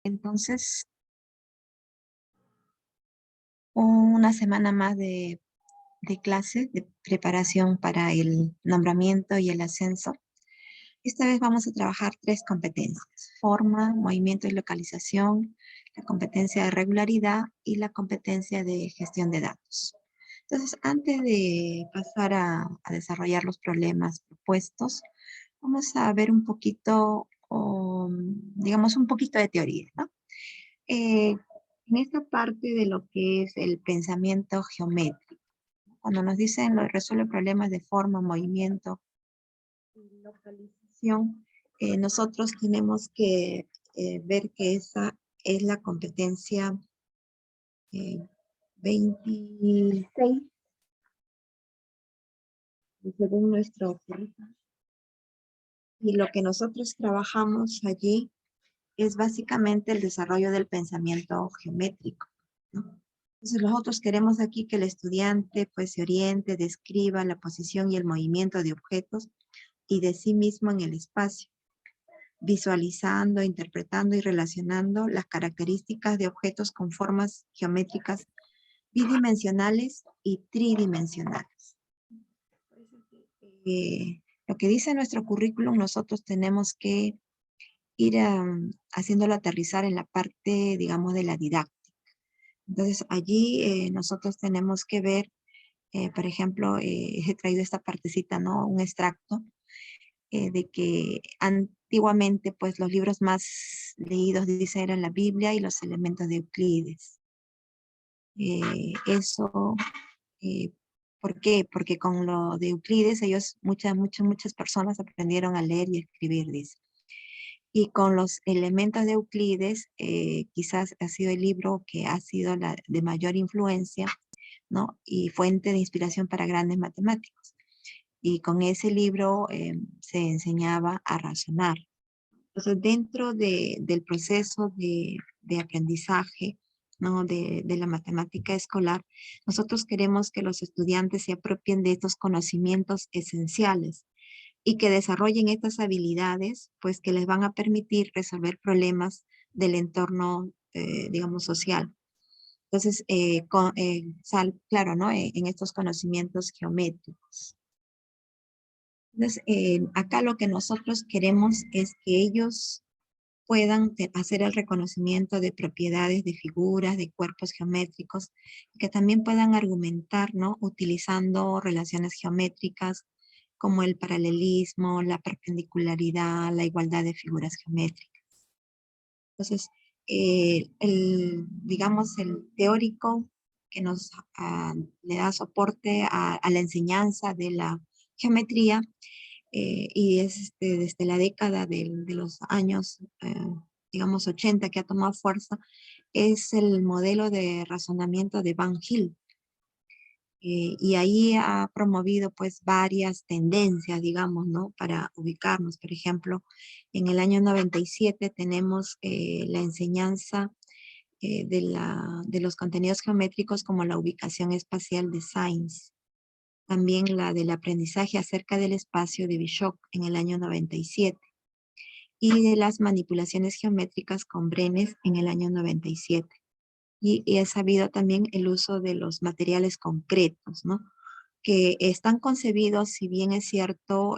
Entonces, una semana más de clases, de preparación para el nombramiento y el ascenso. Esta vez vamos a trabajar 3 competencias: forma, movimiento y localización, la competencia de regularidad y la competencia de gestión de datos. Entonces, antes de pasar a desarrollar los problemas propuestos, vamos a ver un poquito, digamos, un poquito de teoría, ¿no? Eh, en esta parte de lo que es el pensamiento geométrico, cuando nos dicen resuelve problemas de forma, movimiento y localización, nosotros tenemos que ver que esa es la competencia 26, según nuestro currículum. Y lo que nosotros trabajamos allí es básicamente el desarrollo del pensamiento geométrico, ¿no? Entonces nosotros queremos aquí que el estudiante pues se oriente, describa la posición y el movimiento de objetos y de sí mismo en el espacio, visualizando, interpretando y relacionando las características de objetos con formas geométricas bidimensionales y tridimensionales. Lo que dice nuestro currículum, nosotros tenemos que ir haciéndolo aterrizar en la parte, digamos, de la didáctica. Entonces, allí nosotros tenemos que ver, por ejemplo, he traído esta partecita, ¿no? Un extracto de que antiguamente, pues, los libros más leídos, dice, eran la Biblia y los elementos de Euclides. Eso, eh, ¿por qué? Porque con lo de Euclides, muchas personas aprendieron a leer y escribir, dice. Y con los elementos de Euclides, quizás ha sido el libro que ha sido la de mayor influencia, ¿no? Y fuente de inspiración para grandes matemáticos. Y con ese libro se enseñaba a razonar. Entonces, dentro del proceso de aprendizaje, ¿no? De la matemática escolar, nosotros queremos que los estudiantes se apropien de estos conocimientos esenciales y que desarrollen estas habilidades, pues que les van a permitir resolver problemas del entorno, digamos, social. Entonces, claro, ¿no? En estos conocimientos geométricos. Entonces, acá lo que nosotros queremos es que ellos puedan hacer el reconocimiento de propiedades de figuras, de cuerpos geométricos, que también puedan argumentar, ¿no? Utilizando relaciones geométricas como el paralelismo, la perpendicularidad, la igualdad de figuras geométricas. Entonces, digamos, el teórico que nos le da soporte a la enseñanza de la geometría, y es desde la década de los años, digamos, 80 que ha tomado fuerza, es el modelo de razonamiento de Van Hill. Y ahí ha promovido pues varias tendencias, digamos, ¿no? Para ubicarnos. Por ejemplo, en el año 97 tenemos la enseñanza de los contenidos geométricos como la ubicación espacial de Sainz. También la del aprendizaje acerca del espacio de Bishop en el año 97. Y de las manipulaciones geométricas con Brenes en el año 97. Y he sabido también el uso de los materiales concretos, ¿no? Que están concebidos, si bien es cierto,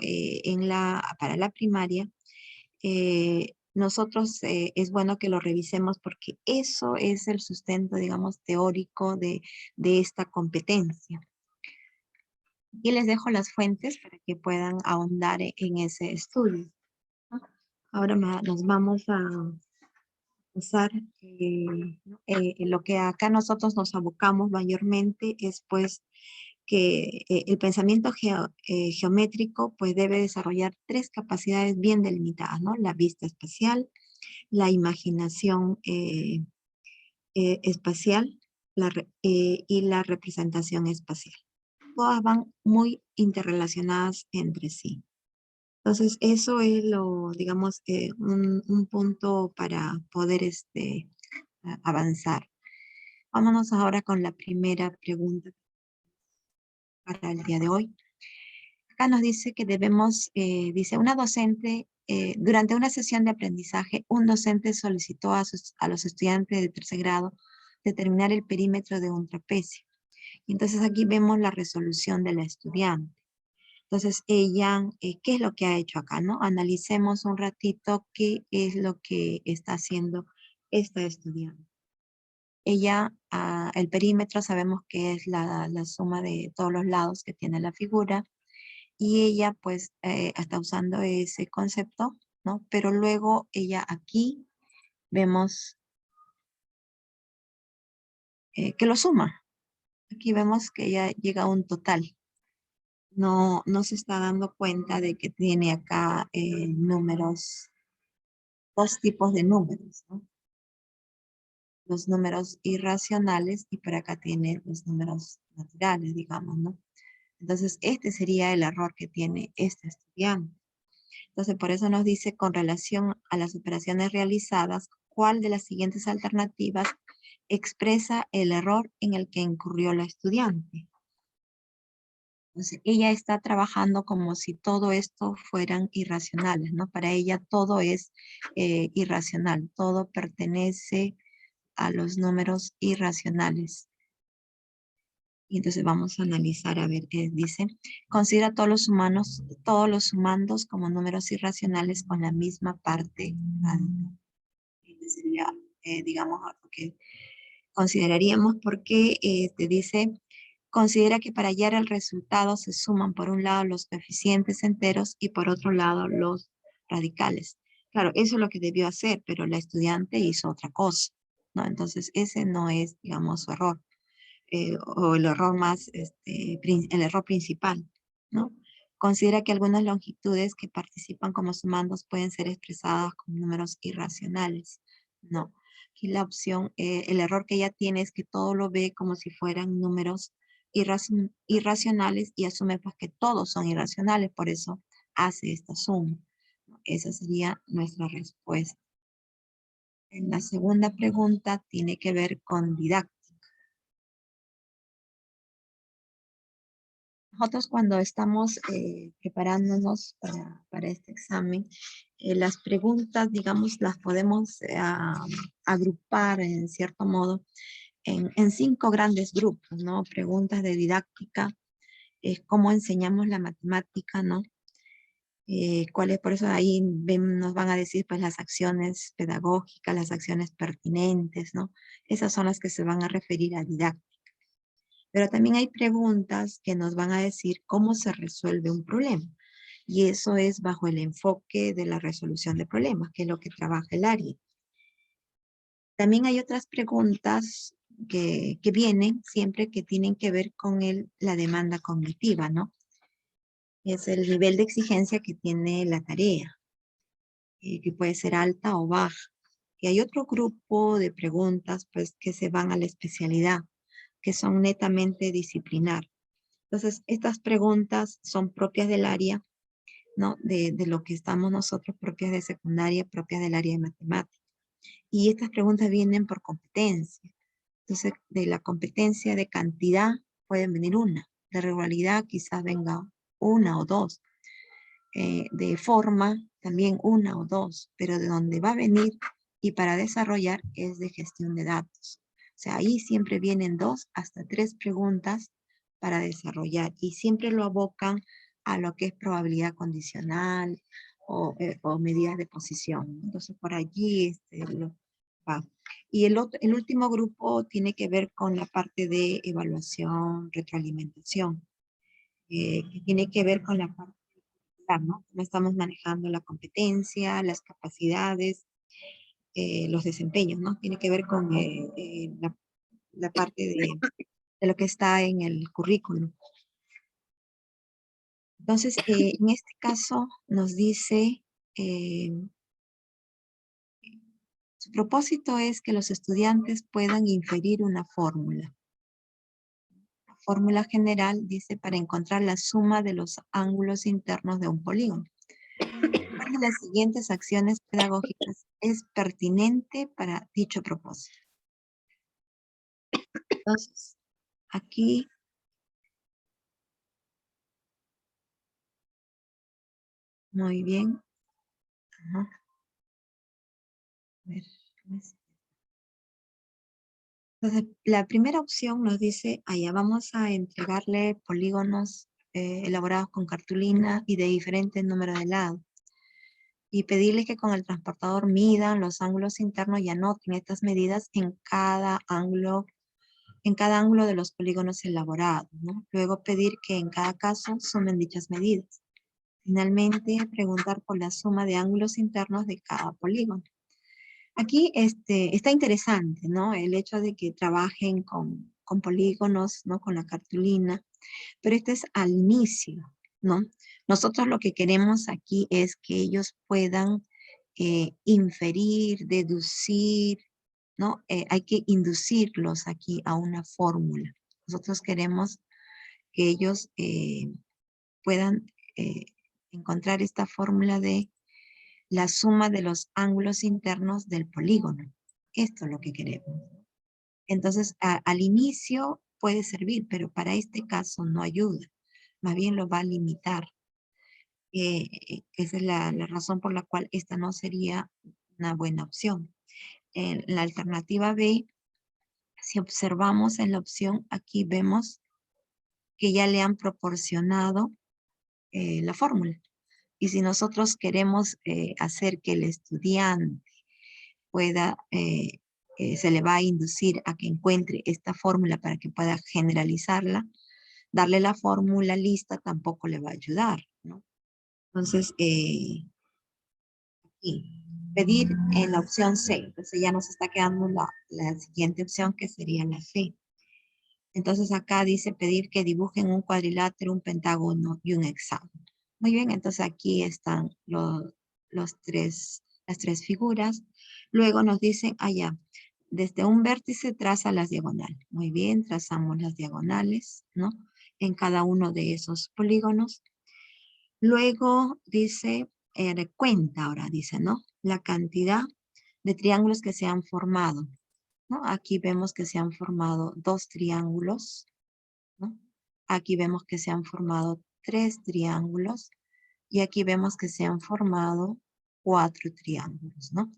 para la primaria, nosotros es bueno que lo revisemos porque eso es el sustento, digamos, teórico de esta competencia. Y les dejo las fuentes para que puedan ahondar en ese estudio, ¿no? Ahora nos vamos a usar lo que acá nosotros nos abocamos mayormente es pues que el pensamiento geométrico pues debe desarrollar 3 capacidades bien delimitadas, ¿no? La vista espacial, la imaginación espacial y la representación espacial. Todas van muy interrelacionadas entre sí. Entonces, eso es digamos, un punto para poder avanzar. Vámonos ahora con la primera pregunta para el día de hoy. acá nos dice que debemos, dice una docente, durante una sesión de aprendizaje, un docente solicitó a los estudiantes de tercer grado determinar el perímetro de un trapecio. Entonces aquí vemos la resolución de la estudiante. Entonces ella, ¿qué es lo que ha hecho acá, no? Analicemos un ratito qué es lo que está haciendo esta estudiante. Ella, el perímetro sabemos que es la suma de todos los lados que tiene la figura y ella pues está usando ese concepto, ¿no? Pero luego ella aquí vemos que lo suma. Aquí vemos que ella llega a un total. No se está dando cuenta de que tiene acá números, dos tipos de números, ¿no? Los números irracionales y por acá tiene los números naturales, digamos, ¿no? Entonces, este sería el error que tiene este estudiante. Entonces, por eso nos dice, con relación a las operaciones realizadas, ¿cuál de las siguientes alternativas expresa el error en el que incurrió la estudiante? Entonces, ella está trabajando como si todo esto fueran irracionales, ¿no? Para ella todo es irracional, todo pertenece a los números irracionales. Y entonces vamos a analizar, a ver qué dice. Considera todos los sumandos como números irracionales con la misma parte radical. Este sería, digamos, algo que consideraríamos porque te dice, considera que para hallar el resultado se suman por un lado los coeficientes enteros y por otro lado los radicales. Claro, eso es lo que debió hacer, pero la estudiante hizo otra cosa, ¿no? Entonces ese no es, digamos, su error. O el error más, el error principal, ¿no? Considera que algunas longitudes que participan como sumandos pueden ser expresadas como números irracionales. No. Aquí la opción, el error que ella tiene es que todo lo ve como si fueran números irracionales y asume pues que todos son irracionales, por eso hace esta suma. Esa sería nuestra respuesta. En la segunda pregunta tiene que ver con didáctica. Nosotros cuando estamos preparándonos para este examen, las preguntas, digamos, las podemos agrupar en cierto modo en 5 grandes grupos, ¿no? Preguntas de didáctica, cómo enseñamos la matemática, ¿no? ¿Cuáles? Por eso ahí nos van a decir pues las acciones pedagógicas, las acciones pertinentes, ¿no? Esas son las que se van a referir a didáctica. Pero también hay preguntas que nos van a decir cómo se resuelve un problema. Y eso es bajo el enfoque de la resolución de problemas, que es lo que trabaja el área. También hay otras preguntas que vienen siempre que tienen que ver con la demanda cognitiva, ¿no? Es el nivel de exigencia que tiene la tarea, que puede ser alta o baja. Y hay otro grupo de preguntas, pues, que se van a la especialidad, que son netamente disciplinar. Entonces, estas preguntas son propias del área, ¿no? De lo que estamos nosotros, propias de secundaria, propias del área de matemáticas. Y estas preguntas vienen por competencia. Entonces, de la competencia de cantidad pueden venir una. De regularidad quizás venga una o dos. De forma también una o dos. Pero de donde va a venir y para desarrollar es de gestión de datos. O sea, ahí siempre vienen 2 hasta 3 preguntas para desarrollar y siempre lo abocan a lo que es probabilidad condicional o medidas de posición. Entonces, por allí va. Y el último grupo tiene que ver con la parte de evaluación, retroalimentación, que tiene que ver con la parte, ¿no? Cómo estamos manejando la competencia, las capacidades, los desempeños, ¿no? Tiene que ver con la parte de lo que está en el currículum. Entonces, en este caso nos dice, su propósito es que los estudiantes puedan inferir una fórmula. La fórmula general dice para encontrar la suma de los ángulos internos de un polígono. ¿Cuál de las siguientes acciones pedagógicas es pertinente para dicho propósito? Entonces, aquí Muy bien. Ajá. A ver, ¿cómo es? Entonces, la primera opción nos dice, allá vamos a entregarle polígonos elaborados con cartulina y de diferentes números de lado. Y pedirle que con el transportador midan los ángulos internos y anoten estas medidas en cada ángulo de los polígonos elaborados, ¿no? Luego pedir que en cada caso sumen dichas medidas. Finalmente, preguntar por la suma de ángulos internos de cada polígono. Aquí está interesante, ¿no? El hecho de que trabajen con polígonos, ¿no? Con la cartulina, pero este es al inicio, ¿no? Nosotros lo que queremos aquí es que ellos puedan inferir, deducir, ¿no? Hay que inducirlos aquí a una fórmula. Nosotros queremos que ellos puedan eh, encontrar esta fórmula de la suma de los ángulos internos del polígono. Esto es lo que queremos. Entonces, al inicio puede servir, pero para este caso no ayuda. Más bien lo va a limitar. Esa es la razón por la cual esta no sería una buena opción. En la alternativa B, si observamos en la opción, aquí vemos que ya le han proporcionado la fórmula. Y si nosotros queremos hacer que el estudiante pueda, se le va a inducir a que encuentre esta fórmula para que pueda generalizarla, darle la fórmula lista tampoco le va a ayudar, ¿no? Entonces, aquí, pedir en la opción C. Entonces ya nos está quedando la siguiente opción que sería la C. Entonces acá dice pedir que dibujen un cuadrilátero, un pentágono y un hexágono. Muy bien, entonces aquí están las tres figuras. Luego nos dicen allá, desde un vértice traza las diagonales. Muy bien, trazamos las diagonales, ¿no? En cada uno de esos polígonos. Luego dice, cuenta ahora, dice, ¿no? La cantidad de triángulos que se han formado, ¿no? Aquí vemos que se han formado 2 triángulos, ¿no? Aquí vemos que se han formado 3 triángulos y aquí vemos que se han formado 4 triángulos, ¿no?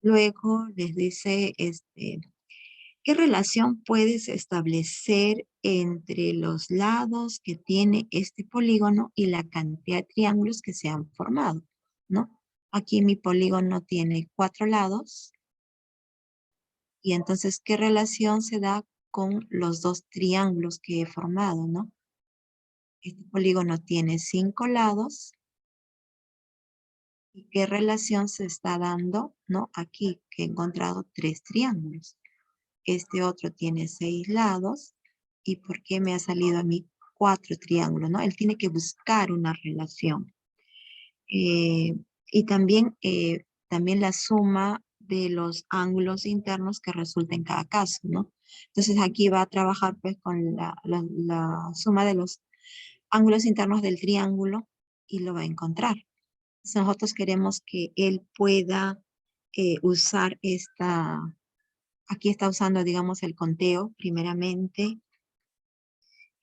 Luego les dice, ¿qué relación puedes establecer entre los lados que tiene este polígono y la cantidad de triángulos que se han formado, ¿no? Aquí mi polígono tiene 4 lados y entonces, ¿qué relación se da con los 2 triángulos que he formado, ¿no? Este polígono tiene 5 lados. ¿Y qué relación se está dando, no? Aquí que he encontrado 3 triángulos. Este otro tiene 6 lados. ¿Y por qué me ha salido a mí 4 triángulos, no? Él tiene que buscar una relación. Y también la suma de los ángulos internos que resulta en cada caso, ¿no? Entonces aquí va a trabajar pues con la suma de los ángulos internos del triángulo y lo va a encontrar. Entonces, nosotros queremos que él pueda usar aquí está usando, digamos, el conteo primeramente.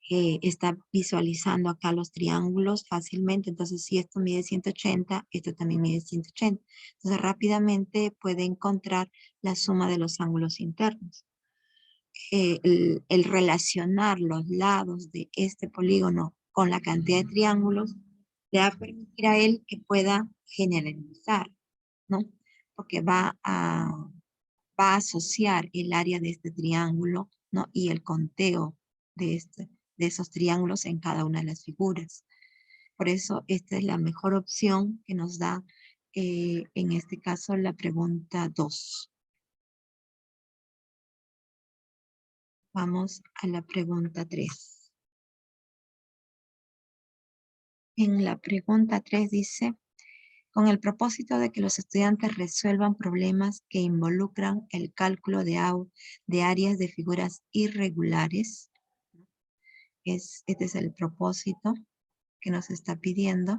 Está visualizando acá los triángulos fácilmente. Entonces, si esto mide 180, esto también mide 180. Entonces, rápidamente puede encontrar la suma de los ángulos internos. El relacionar los lados de este polígono con la cantidad de triángulos le va a permitir a él que pueda generalizar, ¿no? Porque va a asociar el área de este triángulo, ¿no? Y el conteo de esos triángulos en cada una de las figuras. Por eso esta es la mejor opción que nos da, en este caso, la pregunta 2. Vamos a la pregunta 3. En la pregunta 3 dice, con el propósito de que los estudiantes resuelvan problemas que involucran el cálculo de áreas de figuras irregulares, este es el propósito que nos está pidiendo,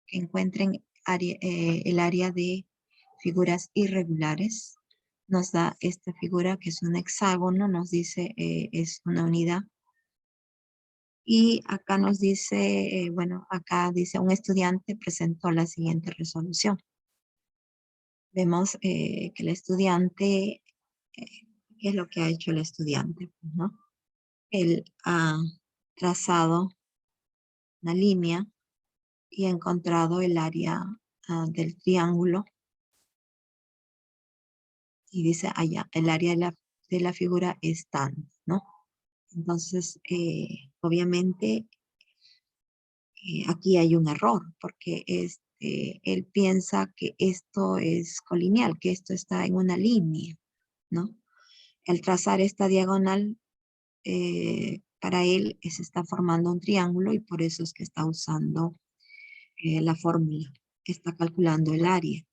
que encuentren el área de figuras irregulares. Nos da esta figura que es un hexágono, nos dice es una unidad. Y acá nos dice, bueno, acá dice un estudiante presentó la siguiente resolución. Vemos que el estudiante, ¿qué es lo que ha hecho el estudiante? Pues, ¿no? Él ha trazado una línea y ha encontrado el área del triángulo y dice allá, el área de la figura es tan, ¿no? Entonces, obviamente, aquí hay un error porque él piensa que esto es colineal, que esto está en una línea, ¿no? Al trazar esta diagonal, para él se está formando un triángulo y por eso es que está usando la fórmula, que está calculando el área.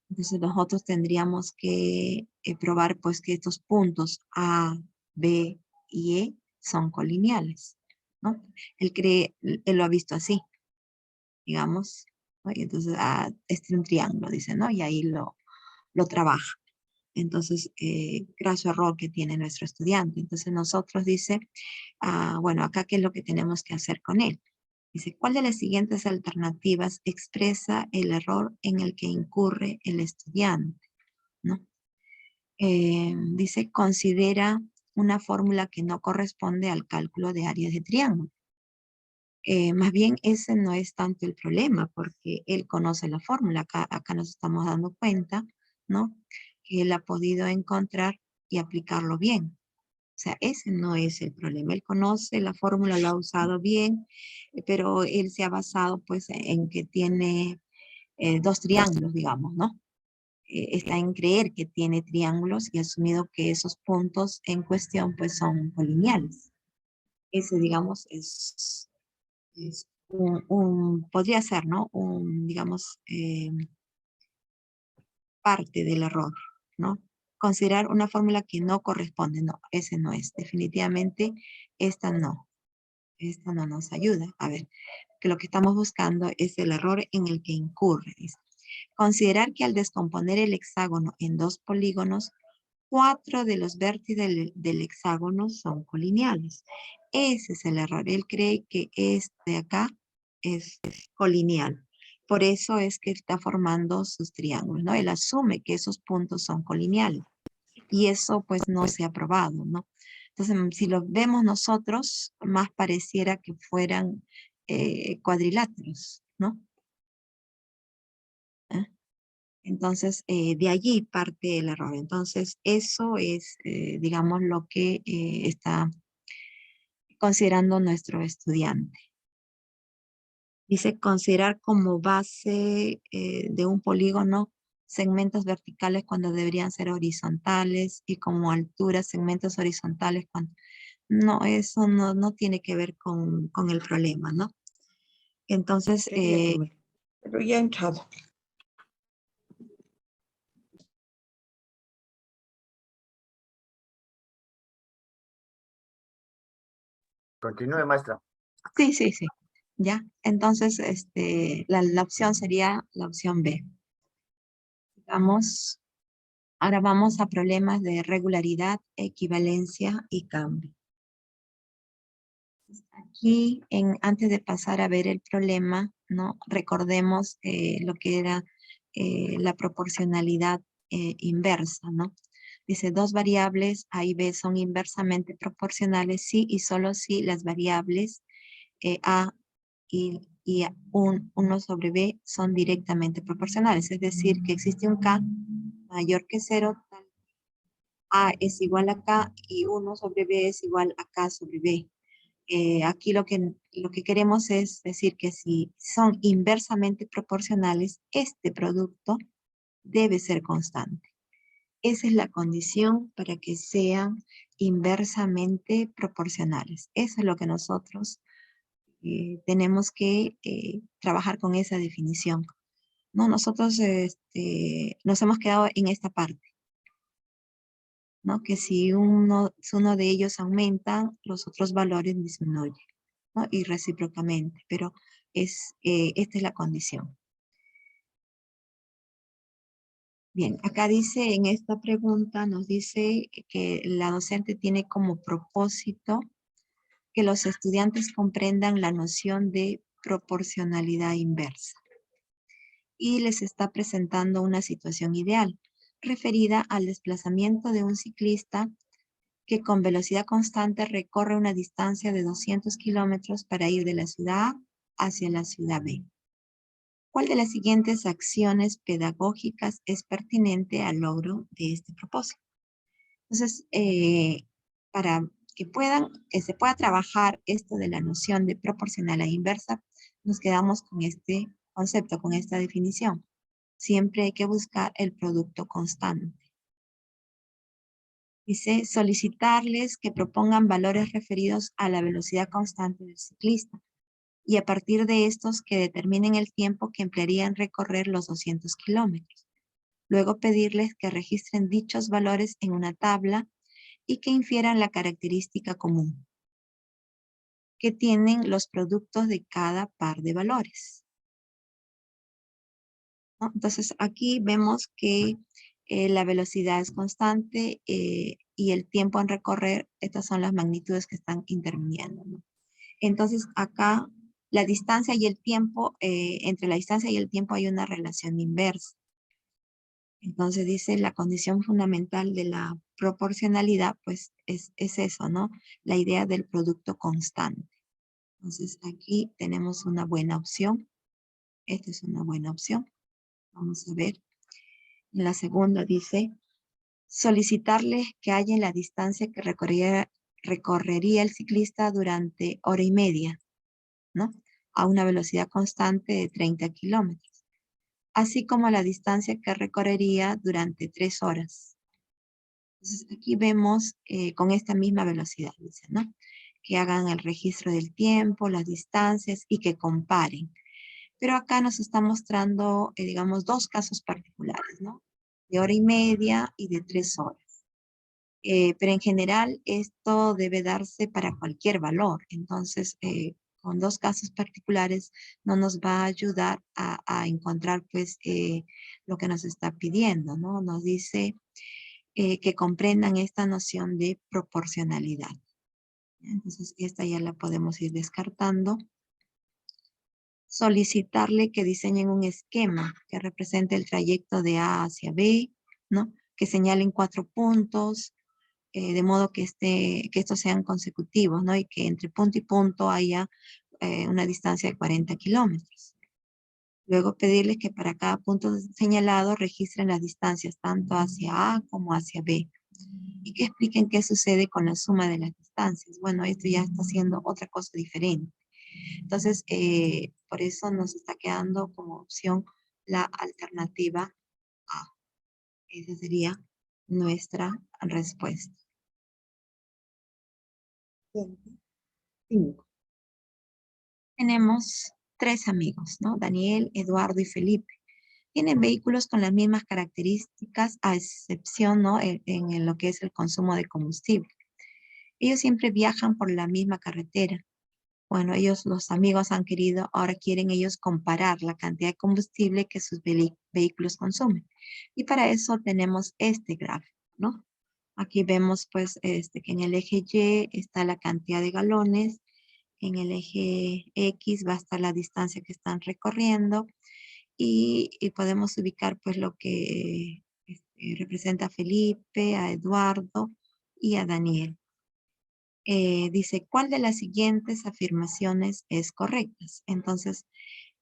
Entonces nosotros tendríamos que probar pues que estos puntos A, B y E son colineales, ¿no? Él lo ha visto así, digamos, ¿no? Y entonces, este es un triángulo, dice, ¿no? Y ahí lo trabaja. Entonces, graso error que tiene nuestro estudiante. Entonces nosotros dice, bueno, acá qué es lo que tenemos que hacer con él. Dice, ¿cuál de las siguientes alternativas expresa el error en el que incurre el estudiante? ¿No? Dice, considera una fórmula que no corresponde al cálculo de áreas de triángulo. Más bien ese no es tanto el problema porque él conoce la fórmula. Acá nos estamos dando cuenta, ¿no? Que él ha podido encontrar y aplicarlo bien. O sea, ese no es el problema. Él conoce la fórmula, lo ha usado bien, pero él se ha basado pues en que tiene dos triángulos, digamos, ¿no? Está en creer que tiene triángulos y asumido que esos puntos en cuestión pues son colineales. Ese, digamos, es podría ser, ¿no? Digamos, parte del error, ¿no? Considerar una fórmula que no corresponde, no, ese no es. Definitivamente, esta no. Esta no nos ayuda. A ver, que lo que estamos buscando es el error en el que incurre. Dice. Considerar que al descomponer el hexágono en dos polígonos, 4 de los vértices del hexágono son colineales. Ese es el error. Él cree que este de acá es colineal. Por eso es que está formando sus triángulos, ¿no? Él asume que esos puntos son colineales. Y eso pues no se ha probado, ¿no? Entonces, si lo vemos nosotros, más pareciera que fueran cuadriláteros, ¿no? ¿Eh? Entonces, de allí parte el error. Entonces, eso es, digamos, lo que está considerando nuestro estudiante. Dice considerar como base de un polígono segmentos verticales cuando deberían ser horizontales y como altura segmentos horizontales cuando... No, eso no tiene que ver con el problema, ¿no? Entonces, Quería que pero ya ha entrado. Continúe, maestra. sí, ya. Entonces, la opción sería la opción B. Vamos, ahora vamos a problemas de regularidad, equivalencia y cambio. Aquí, antes de pasar a ver el problema, ¿no? Recordemos lo que era la proporcionalidad inversa, ¿no? Dice, dos variables A y B son inversamente proporcionales si y solo si las variables A y 1 sobre B son directamente proporcionales. Es decir, que existe un K mayor que 0, A es igual a K y 1 sobre B es igual a K sobre B. Aquí lo que queremos es decir que si son inversamente proporcionales, este producto debe ser constante. Esa es la condición para que sean inversamente proporcionales. Eso es lo que nosotros tenemos que trabajar con esa definición. No, nosotros nos hemos quedado en esta parte, ¿no? Que si uno de ellos aumenta, los otros valores disminuyen, ¿no? Y recíprocamente, pero esta es la condición. Bien, acá dice, en esta pregunta nos dice que la docente tiene como propósito que los estudiantes comprendan la noción de proporcionalidad inversa. Y les está presentando una situación ideal, referida al desplazamiento de un ciclista que con velocidad constante recorre una distancia de 200 kilómetros para ir de la ciudad A hacia la ciudad B. ¿Cuál de las siguientes acciones pedagógicas es pertinente al logro de este propósito? Entonces, para que se pueda trabajar esto de la noción de proporcional e inversa, nos quedamos con este concepto, con esta definición. Siempre hay que buscar el producto constante. Dice, solicitarles que propongan valores referidos a la velocidad constante del ciclista y a partir de estos que determinen el tiempo que emplearía en recorrer los 200 kilómetros. Luego pedirles que registren dichos valores en una tabla y que infieran la característica común que tienen los productos de cada par de valores, ¿no? Entonces aquí vemos que la velocidad es constante y el tiempo en recorrer, estas son las magnitudes que están interviniendo, ¿no? Entonces acá la distancia y el tiempo, entre la distancia y el tiempo hay una relación inversa. Entonces dice la condición fundamental de la proporcionalidad, pues es eso, ¿no? La idea del producto constante. Entonces aquí tenemos una buena opción. Esta es una buena opción. Vamos a ver. En la segunda dice, solicitarles que hallen la distancia que recorrería el ciclista durante hora y media, ¿no? A una velocidad constante de 30 kilómetros, así como la distancia que recorrería durante 3 horas. Entonces aquí vemos con esta misma velocidad, dice, ¿no? Que hagan el registro del tiempo, las distancias y que comparen. Pero acá nos está mostrando, digamos, 2 casos particulares, ¿no? De hora y media y de 3 horas. Pero en general esto debe darse para cualquier valor. Entonces, con 2 casos particulares no nos va a ayudar a encontrar, pues, lo que nos está pidiendo, ¿no? Nos dice que comprendan esta noción de proporcionalidad. Entonces, esta ya la podemos ir descartando. Solicitarle que diseñen un esquema que represente el trayecto de A hacia B, ¿no? Que señalen 4 puntos, de modo que estos sean consecutivos, ¿no? Y que entre punto y punto haya una distancia de 40 kilómetros. Luego pedirles que para cada punto señalado registren las distancias tanto hacia A como hacia B. Y que expliquen qué sucede con la suma de las distancias. Bueno, esto ya está haciendo otra cosa diferente. Entonces, por eso nos está quedando como opción la alternativa A. Esa sería nuestra respuesta. 5. Tenemos 3 amigos, ¿no? Daniel, Eduardo y Felipe. Tienen vehículos con las mismas características, a excepción, ¿no? En lo que es el consumo de combustible. Ellos siempre viajan por la misma carretera. Bueno, los amigos ahora quieren ellos comparar la cantidad de combustible que sus vehículos consumen. Y para eso tenemos este gráfico, ¿no? Aquí vemos pues que en el eje Y está la cantidad de galones, en el eje X va a estar la distancia que están recorriendo y podemos ubicar pues lo que representa a Felipe, a Eduardo y a Daniel. Dice, ¿cuál de las siguientes afirmaciones es correcta? Entonces,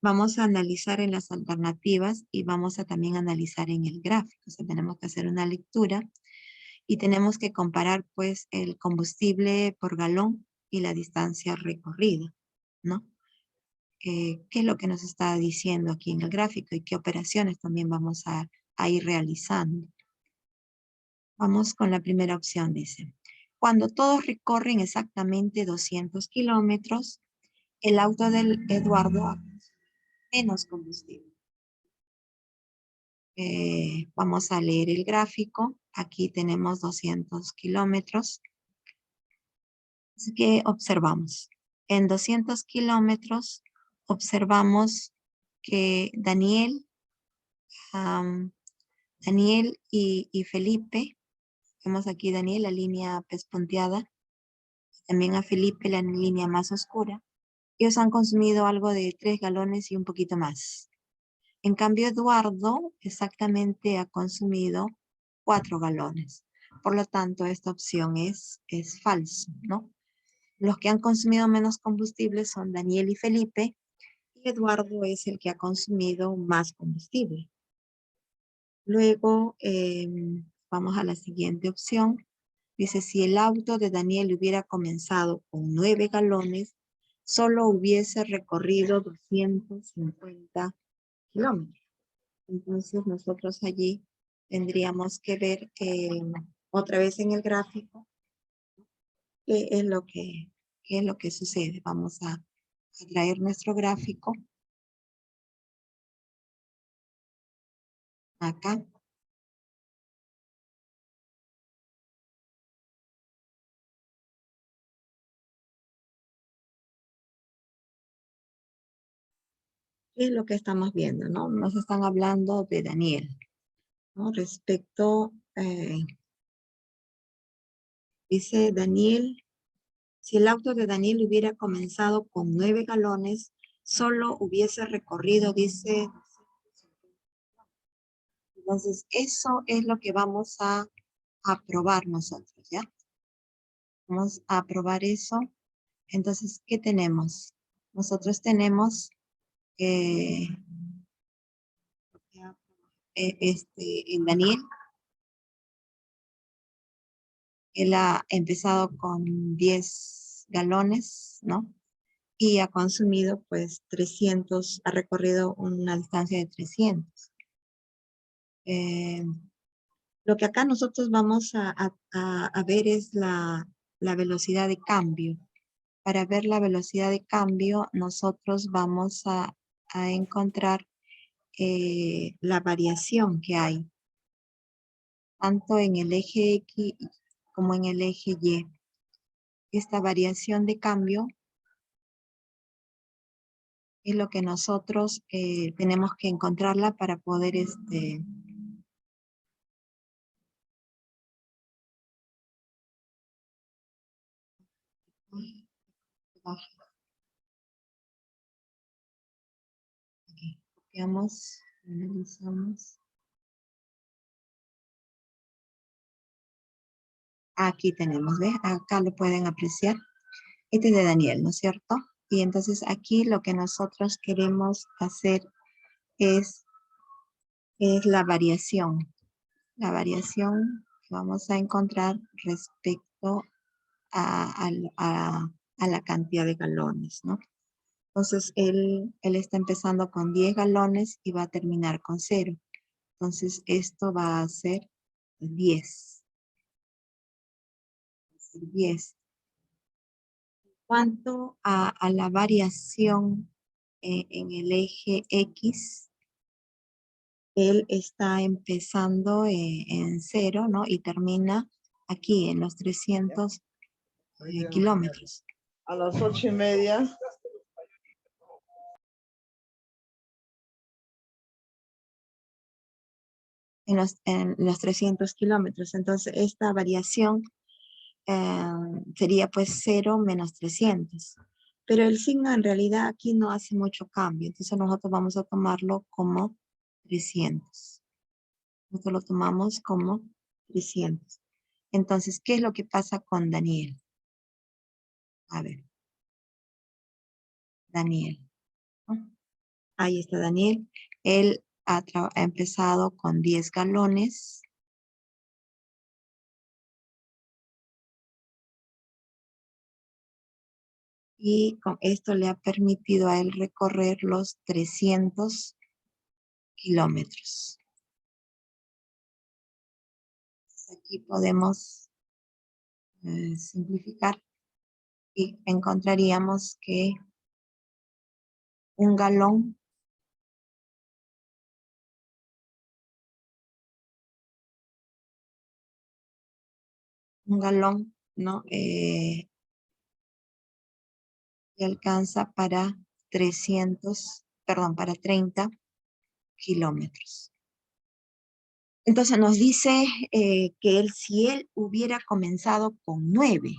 vamos a analizar en las alternativas y vamos a también analizar en el gráfico. O sea, tenemos que hacer una lectura y tenemos que comparar, pues, el combustible por galón y la distancia recorrida, ¿no? ¿Qué es lo que nos está diciendo aquí en el gráfico y qué operaciones también vamos a ir realizando? Vamos con la primera opción, dice. Cuando todos recorren exactamente 200 kilómetros, el auto del Eduardo menos combustible. Vamos a leer el gráfico. Aquí tenemos 200 kilómetros. Así que observamos. En 200 kilómetros observamos que Daniel y Felipe, vemos aquí Daniel, la línea pespunteada, también a Felipe, la línea más oscura. Ellos han consumido algo de 3 galones y un poquito más. En cambio, Eduardo exactamente ha consumido 4 galones. Por lo tanto, esta opción es falso, ¿no? Los que han consumido menos combustible son Daniel y Felipe, y Eduardo es el que ha consumido más combustible. Luego, vamos a la siguiente opción. Dice, si el auto de Daniel hubiera comenzado con 9 galones, solo hubiese recorrido 250 kilómetros. Entonces, nosotros allí tendríamos que ver otra vez en el gráfico qué es lo que sucede. Vamos a traer nuestro gráfico acá. ¿Qué es lo que estamos viendo, no? Nos están hablando de Daniel, ¿no? Respecto, dice Daniel, si el auto de Daniel hubiera comenzado con 9 galones, solo hubiese recorrido, dice. Entonces, eso es lo que vamos a probar nosotros, ¿ya? Vamos a probar eso. Entonces, ¿qué tenemos? Nosotros tenemos en Daniel, él ha empezado con 10 galones, ¿no? Y ha consumido, pues, 300, ha recorrido una distancia de 300. Lo que acá nosotros vamos a ver es la velocidad de cambio. Para ver la velocidad de cambio, nosotros vamos a encontrar la variación que hay, tanto en el eje X como en el eje Y. Esta variación de cambio es lo que nosotros tenemos que encontrarla para poder aquí, copiamos, analizamos. Aquí tenemos, ¿ves? Acá lo pueden apreciar. Este es de Daniel, ¿no es cierto? Y entonces aquí lo que nosotros queremos hacer es la variación. La variación que vamos a encontrar respecto a la cantidad de galones, ¿no? Entonces, él está empezando con 10 galones y va a terminar con 0. Entonces, esto va a ser 10. Va a ser 10. Cuanto a la variación en el eje X, él está empezando en 0, ¿no? Y termina aquí en los 300 kilómetros. A las 8:30. En los 300 kilómetros. Entonces, esta variación sería pues 0 menos 300. Pero el signo en realidad aquí no hace mucho cambio. Entonces, nosotros vamos a tomarlo como 300. Nosotros lo tomamos como 300. Entonces, ¿qué es lo que pasa con Daniel? A ver. Daniel, ¿no? Ahí está Daniel. Él ha empezado con 10 galones. Y con esto le ha permitido a él recorrer los 300 kilómetros. Aquí podemos simplificar y encontraríamos que un galón ¿no? Le alcanza para 30 kilómetros. Entonces nos dice que si él hubiera comenzado con 9,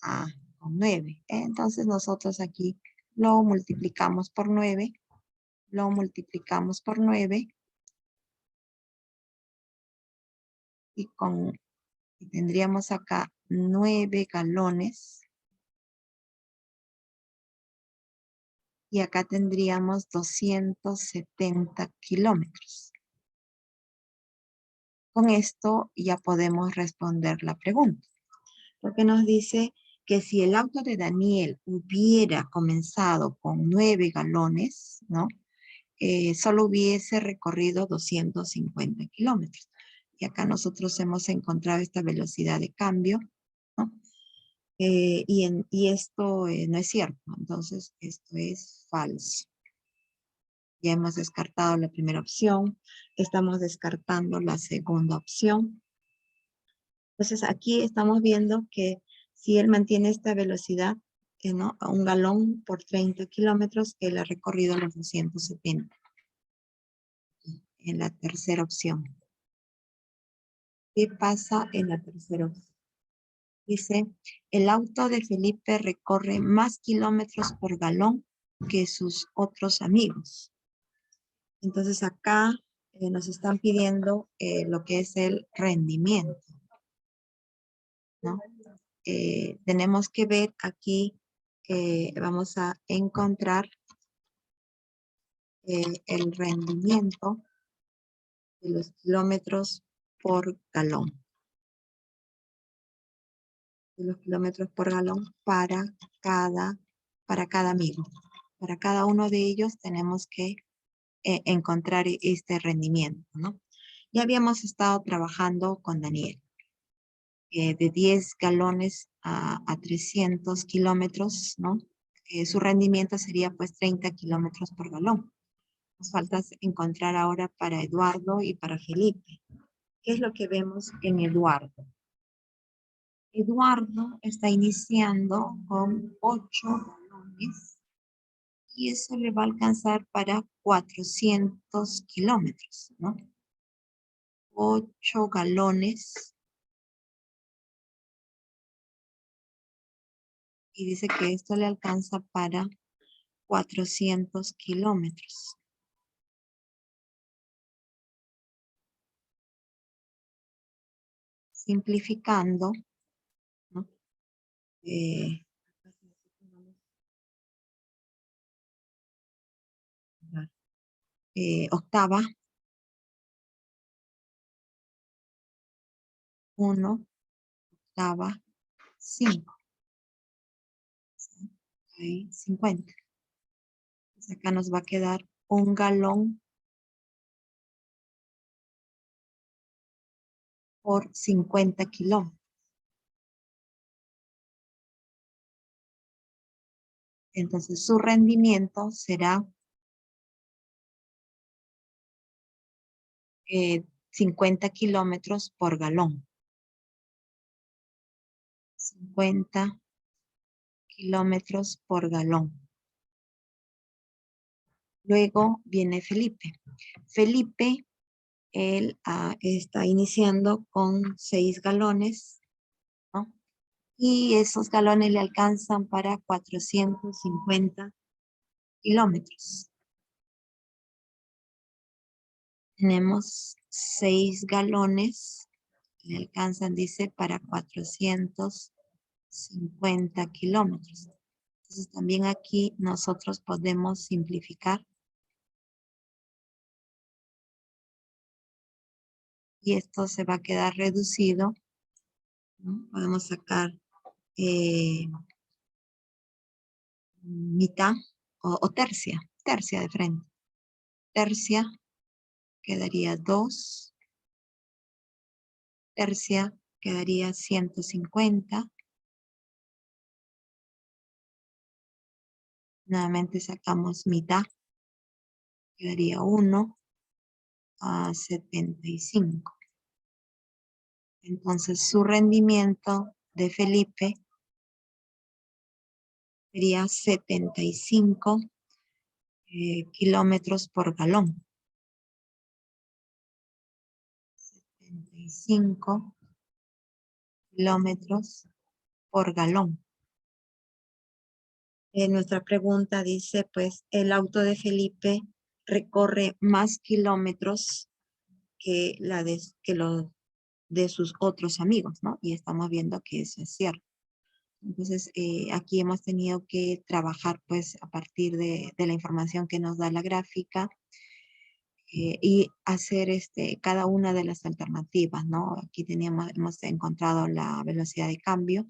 con 9. Entonces nosotros aquí lo multiplicamos por 9. Lo multiplicamos por 9. Y tendríamos acá 9 galones. Y acá tendríamos 270 kilómetros. Con esto ya podemos responder la pregunta. Porque nos dice que si el auto de Daniel hubiera comenzado con 9 galones, ¿no? Solo hubiese recorrido 250 kilómetros. Y acá nosotros hemos encontrado esta velocidad de cambio, ¿no? Y esto no es cierto. Entonces, esto es falso. Ya hemos descartado la primera opción. Estamos descartando la segunda opción. Entonces, aquí estamos viendo que si él mantiene esta velocidad, ¿no? A 1 galón por 30 kilómetros, él ha recorrido los 270. En la tercera opción. ¿Qué pasa en la tercera opción? Dice, el auto de Felipe recorre más kilómetros por galón que sus otros amigos. Entonces acá nos están pidiendo lo que es el rendimiento, ¿no? Tenemos que ver aquí, vamos a encontrar el rendimiento de los kilómetros por galón. De los kilómetros por galón para cada amigo. Para cada uno de ellos tenemos que encontrar este rendimiento, ¿no? Ya habíamos estado trabajando con Daniel. De 10 galones a 300 kilómetros, ¿no? Su rendimiento sería pues 30 kilómetros por galón. Nos falta encontrar ahora para Eduardo y para Felipe. ¿Qué es lo que vemos en Eduardo? Eduardo está iniciando con 8 galones y eso le va a alcanzar para 400 kilómetros, ¿no? 8 galones. Y dice que esto le alcanza para 400 kilómetros. Simplificando, ¿no? Octava, 1, octava, 5. Ahí, 50. Entonces acá nos va a quedar 1 galón por 50 kilómetros. Entonces su rendimiento será 50 kilómetros por galón. 50 kilómetros por galón. Luego viene Felipe. Felipe, él está iniciando con 6 galones, ¿no? Y esos galones le alcanzan para 450 kilómetros. Tenemos 6 galones, le alcanzan, dice, para 450 kilómetros. Entonces también aquí nosotros podemos simplificar. Y esto se va a quedar reducido, ¿no? Podemos sacar mitad o tercia de frente. Tercia quedaría 2. Tercia quedaría 150. Nuevamente sacamos mitad. Quedaría 1 a 75. Entonces su rendimiento de Felipe sería 75 kilómetros por galón. 75 kilómetros por galón. Nuestra pregunta dice, pues, el auto de Felipe recorre más kilómetros que que los de sus otros amigos, ¿no? Y estamos viendo que eso es cierto. Entonces, aquí hemos tenido que trabajar, pues, a partir de la información que nos da la gráfica y hacer cada una de las alternativas, ¿no? Aquí hemos encontrado la velocidad de cambio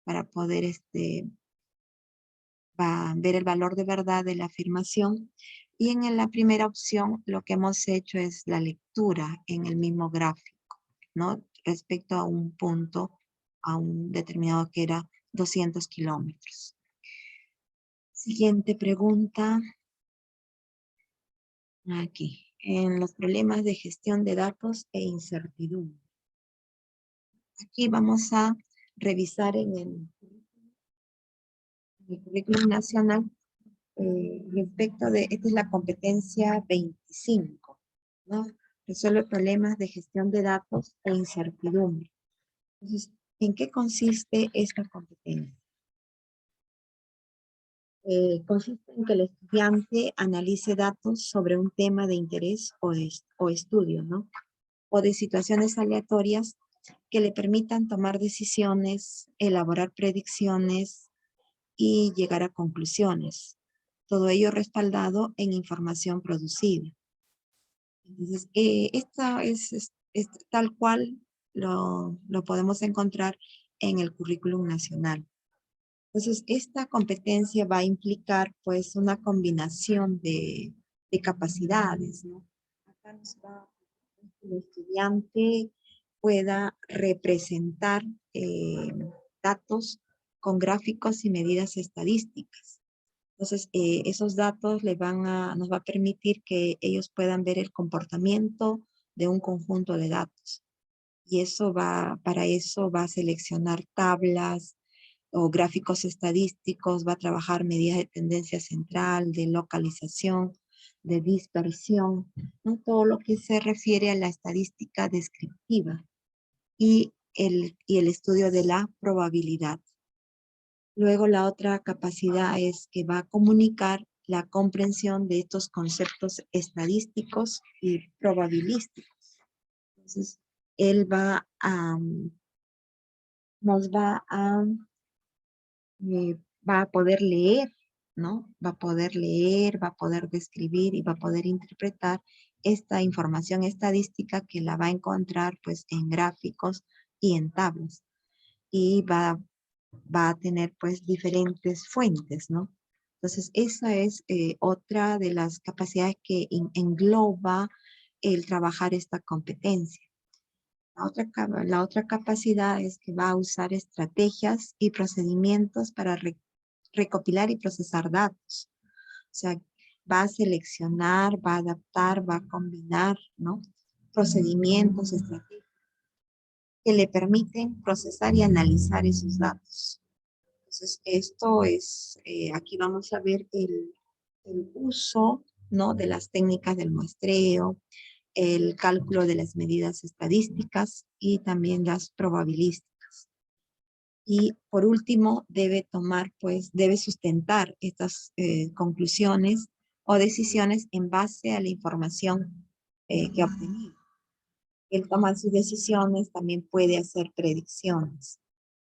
para poder ver el valor de verdad de la afirmación. Y en la primera opción, lo que hemos hecho es la lectura en el mismo gráfico, ¿no? Respecto a un punto, a un determinado que era 200 kilómetros. Siguiente pregunta. Aquí, en los problemas de gestión de datos e incertidumbre. Aquí vamos a revisar en el currículum nacional respecto de, esta es la competencia 25, ¿no? Resuelve problemas de gestión de datos e incertidumbre. Entonces, ¿en qué consiste esta competencia? Consiste en que el estudiante analice datos sobre un tema de interés o estudio, ¿no? O de situaciones aleatorias que le permitan tomar decisiones, elaborar predicciones y llegar a conclusiones. Todo ello respaldado en información producida. Entonces, esta es tal cual lo podemos encontrar en el currículum nacional. Entonces, esta competencia va a implicar, pues, una combinación de capacidades, ¿no? Acá nos va que el estudiante pueda representar datos con gráficos y medidas estadísticas. Entonces, esos datos nos va a permitir que ellos puedan ver el comportamiento de un conjunto de datos. Y para eso va a seleccionar tablas o gráficos estadísticos, va a trabajar medidas de tendencia central, de localización, de dispersión, ¿no? Todo lo que se refiere a la estadística descriptiva y el estudio de la probabilidad. Luego la otra capacidad es que va a comunicar la comprensión de estos conceptos estadísticos y probabilísticos. Entonces, él nos va a poder leer, ¿no? Va a poder leer, va a poder describir y va a poder interpretar esta información estadística que la va a encontrar pues en gráficos y en tablas. Y va a tener pues diferentes fuentes, ¿no? Entonces esa es otra de las capacidades que engloba el trabajar esta competencia. La otra capacidad es que va a usar estrategias y procedimientos para recopilar y procesar datos. O sea, va a seleccionar, va a adaptar, va a combinar, ¿no? Procedimientos, estrategias que le permiten procesar y analizar esos datos. Entonces, esto es, aquí vamos a ver el uso, ¿no? De las técnicas del muestreo, el cálculo de las medidas estadísticas y también las probabilísticas. Y por último, debe sustentar estas conclusiones o decisiones en base a la información que ha obtenido. El tomar sus decisiones también puede hacer predicciones,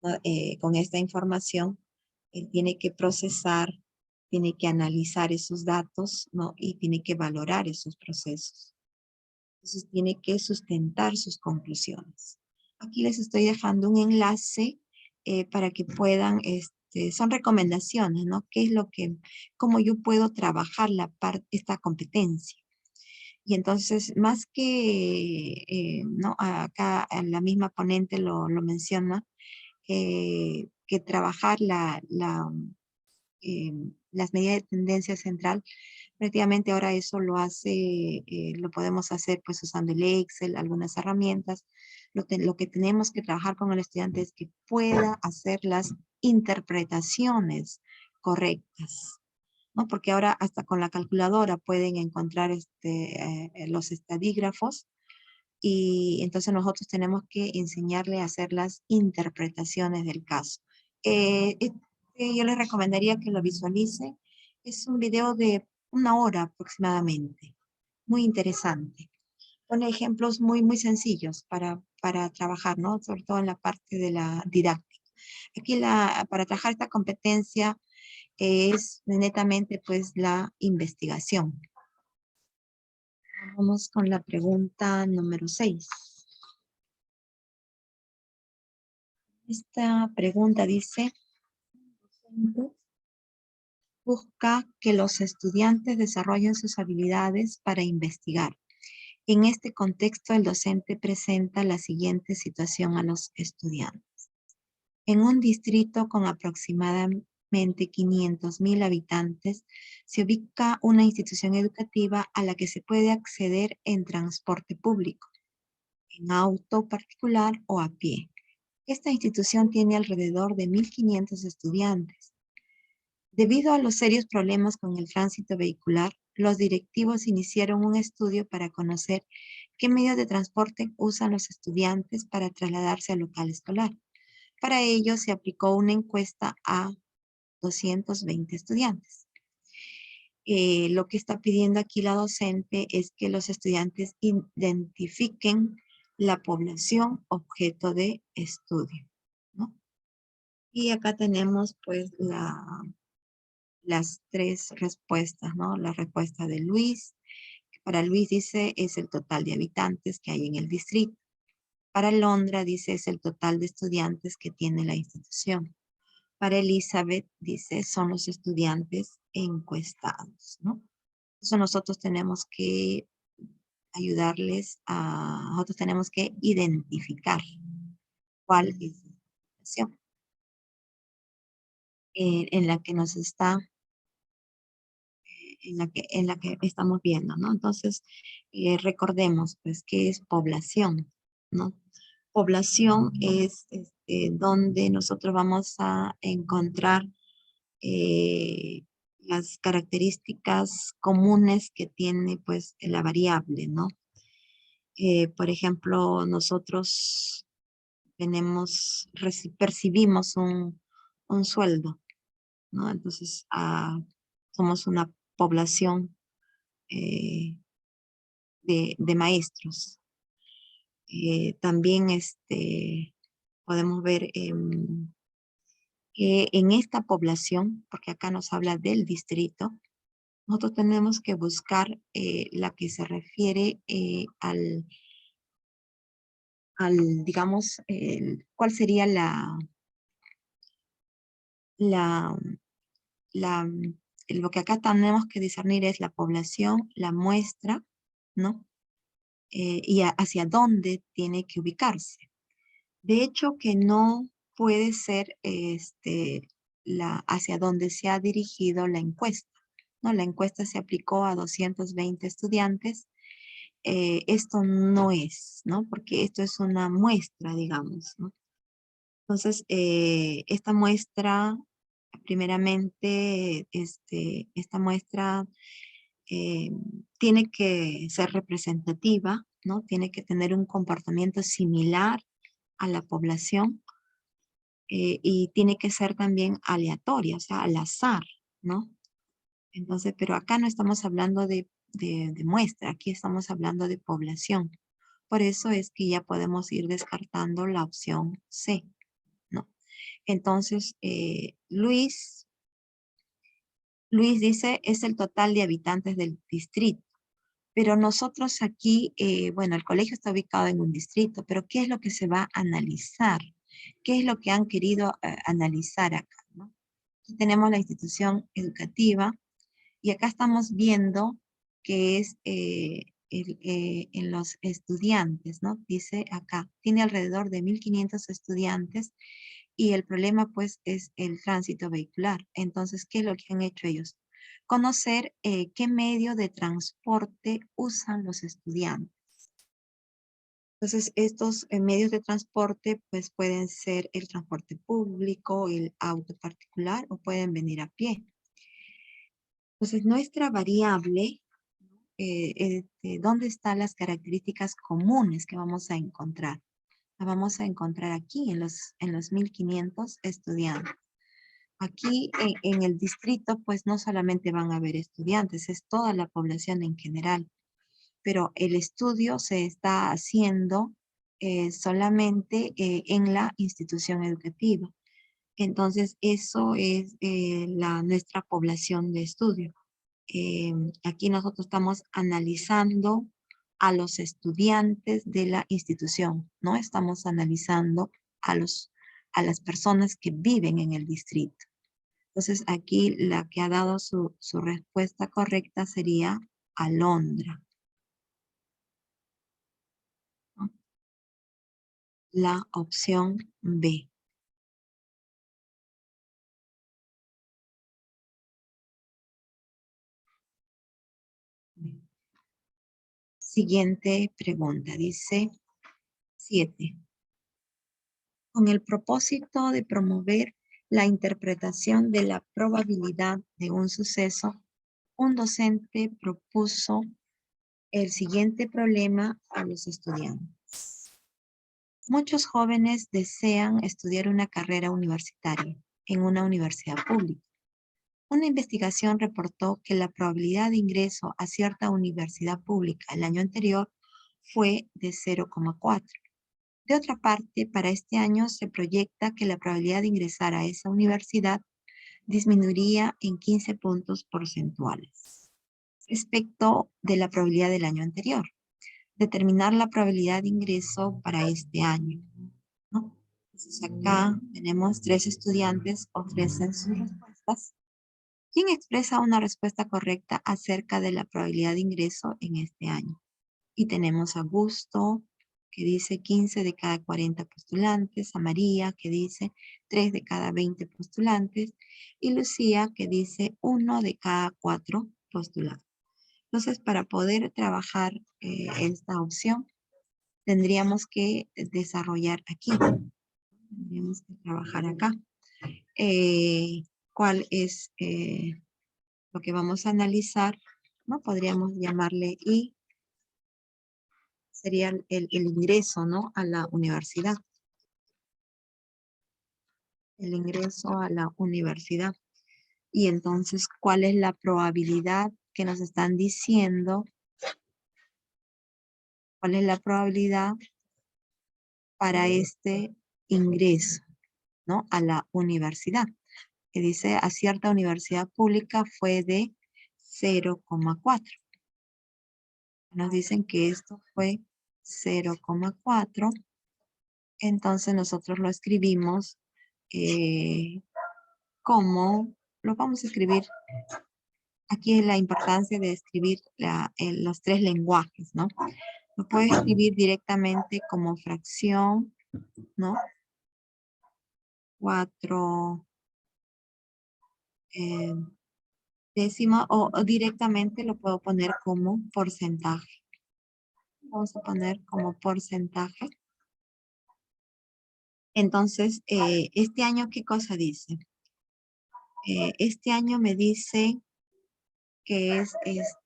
¿no? Con esta información, él tiene que procesar, tiene que analizar esos datos, ¿no? Y tiene que valorar esos procesos. Entonces tiene que sustentar sus conclusiones. Aquí les estoy dejando un enlace para que puedan, son recomendaciones, ¿no? ¿Qué es cómo yo puedo trabajar esta competencia? Y entonces, más que, ¿no? Acá la misma ponente lo menciona, que trabajar las medidas de tendencia central, prácticamente ahora eso lo podemos hacer pues usando el Excel, algunas herramientas. Lo que tenemos que trabajar con el estudiante es que pueda hacer las interpretaciones correctas, ¿no? Porque ahora hasta con la calculadora pueden encontrar los estadígrafos y entonces nosotros tenemos que enseñarle a hacer las interpretaciones del caso. Yo les recomendaría que lo visualice. Es un video de 1 hora aproximadamente. Muy interesante. Pone ejemplos muy sencillos para trabajar, ¿no? Sobre todo en la parte de la didáctica. Aquí para trabajar esta competencia es netamente pues la investigación. Vamos con la pregunta número 6. Esta pregunta dice, busca que los estudiantes desarrollen sus habilidades para investigar. En este contexto, el docente presenta la siguiente situación a los estudiantes. En un distrito con aproximadamente 500.000 habitantes, se ubica una institución educativa a la que se puede acceder en transporte público, en auto particular o a pie. Esta institución tiene alrededor de 1.500 estudiantes. Debido a los serios problemas con el tránsito vehicular, los directivos iniciaron un estudio para conocer qué medios de transporte usan los estudiantes para trasladarse al local escolar. Para ello se aplicó una encuesta a 220 estudiantes. Lo que está pidiendo aquí la docente es que los estudiantes identifiquen la población objeto de estudio, ¿no? Y acá tenemos pues las 3 respuestas, ¿no? La respuesta de Luis, que para Luis dice es el total de habitantes que hay en el distrito. Para Londra dice es el total de estudiantes que tiene la institución. Para Elizabeth dice son los estudiantes encuestados, ¿no? Entonces nosotros tenemos que nosotros tenemos que identificar cuál es la situación en la que nos está en la que estamos viendo, ¿no? Entonces, recordemos, pues, ¿qué es población, no? Población es donde nosotros vamos a encontrar las características comunes que tiene, pues, la variable, ¿no? Por ejemplo, nosotros percibimos un sueldo, ¿no? Entonces, somos una población de maestros. También podemos ver que en esta población, porque acá nos habla del distrito, nosotros tenemos que buscar la que se refiere digamos, cuál sería la, la, lo que acá tenemos que discernir es la población, la muestra, ¿no? Y hacia dónde tiene que ubicarse. De hecho, que no puede ser hacia dónde se ha dirigido la encuesta, ¿no? La encuesta se aplicó a 220 estudiantes. Esto no es, ¿no? Porque esto es una muestra, digamos, ¿no? Entonces, esta muestra, primeramente, esta muestra eh, tiene que ser representativa, ¿no? Tiene que tener un comportamiento similar a la población y tiene que ser también aleatoria, o sea, al azar, ¿no? Entonces, pero acá no estamos hablando de muestra, aquí estamos hablando de población. Por eso es que ya podemos ir descartando la opción C, ¿no? Entonces, Luis dice, es el total de habitantes del distrito. Pero nosotros aquí, bueno, el colegio está ubicado en un distrito, pero ¿qué es lo que se va a analizar? ¿Qué es lo que han querido analizar acá, ¿no? Aquí tenemos la institución educativa y acá estamos viendo que es en los estudiantes, ¿no? Dice acá, tiene alrededor de 1.500 estudiantes y el problema pues es el tránsito vehicular. Entonces, ¿qué es lo que han hecho ellos? Conocer qué medio de transporte usan los estudiantes. Entonces, estos medios de transporte pues pueden ser el transporte público, el auto particular o pueden venir a pie. Entonces, nuestra variable, ¿dónde están las características comunes que vamos a encontrar? La vamos a encontrar aquí en los 1.500 estudiantes. Aquí en el distrito, pues no solamente van a haber estudiantes, es toda la población en general, pero el estudio se está haciendo solamente en la institución educativa. Entonces, eso es nuestra población de estudio. Aquí nosotros estamos analizando a los estudiantes de la institución, no estamos analizando a las personas que viven en el distrito. Entonces, aquí la que ha dado su respuesta correcta sería Alondra, ¿no? La opción B. Siguiente pregunta, dice 7. Con el propósito de promover la interpretación de la probabilidad de un suceso, un docente propuso el siguiente problema a los estudiantes. Muchos jóvenes desean estudiar una carrera universitaria en una universidad pública. Una investigación reportó que la probabilidad de ingreso a cierta universidad pública el año anterior fue de 0,4. De otra parte, para este año se proyecta que la probabilidad de ingresar a esa universidad disminuiría en 15 puntos porcentuales respecto de la probabilidad del año anterior. Determinar la probabilidad de ingreso para este año, ¿no? Entonces acá tenemos 3 estudiantes, ofrecen sus respuestas. ¿Quién expresa una respuesta correcta acerca de la probabilidad de ingreso en este año? Y tenemos a Augusto, que dice 15 de cada 40 postulantes, a María, que dice 3 de cada 20 postulantes, y Lucía, que dice 1 de cada 4 postulantes. Entonces, para poder trabajar esta opción, tendríamos que desarrollar aquí. Tendríamos que trabajar acá. ¿Cuál es lo que vamos a analizar? ¿No? Podríamos llamarle I. Sería el ingreso, ¿no? A la universidad. El ingreso a la universidad. Y entonces, ¿cuál es la probabilidad que nos están diciendo? ¿Cuál es la probabilidad para este ingreso, ¿no? A la universidad? Que dice a cierta universidad pública fue de 0,4. Nos dicen que esto fue 0,4. Entonces nosotros lo escribimos como, lo vamos a escribir, aquí es la importancia de escribir los 3 lenguajes, ¿no? Lo puedes escribir directamente como fracción, ¿no? 4 décimas o directamente lo puedo poner como porcentaje. Vamos a poner como porcentaje. Entonces, este año, ¿qué cosa dice? Este año me dice que es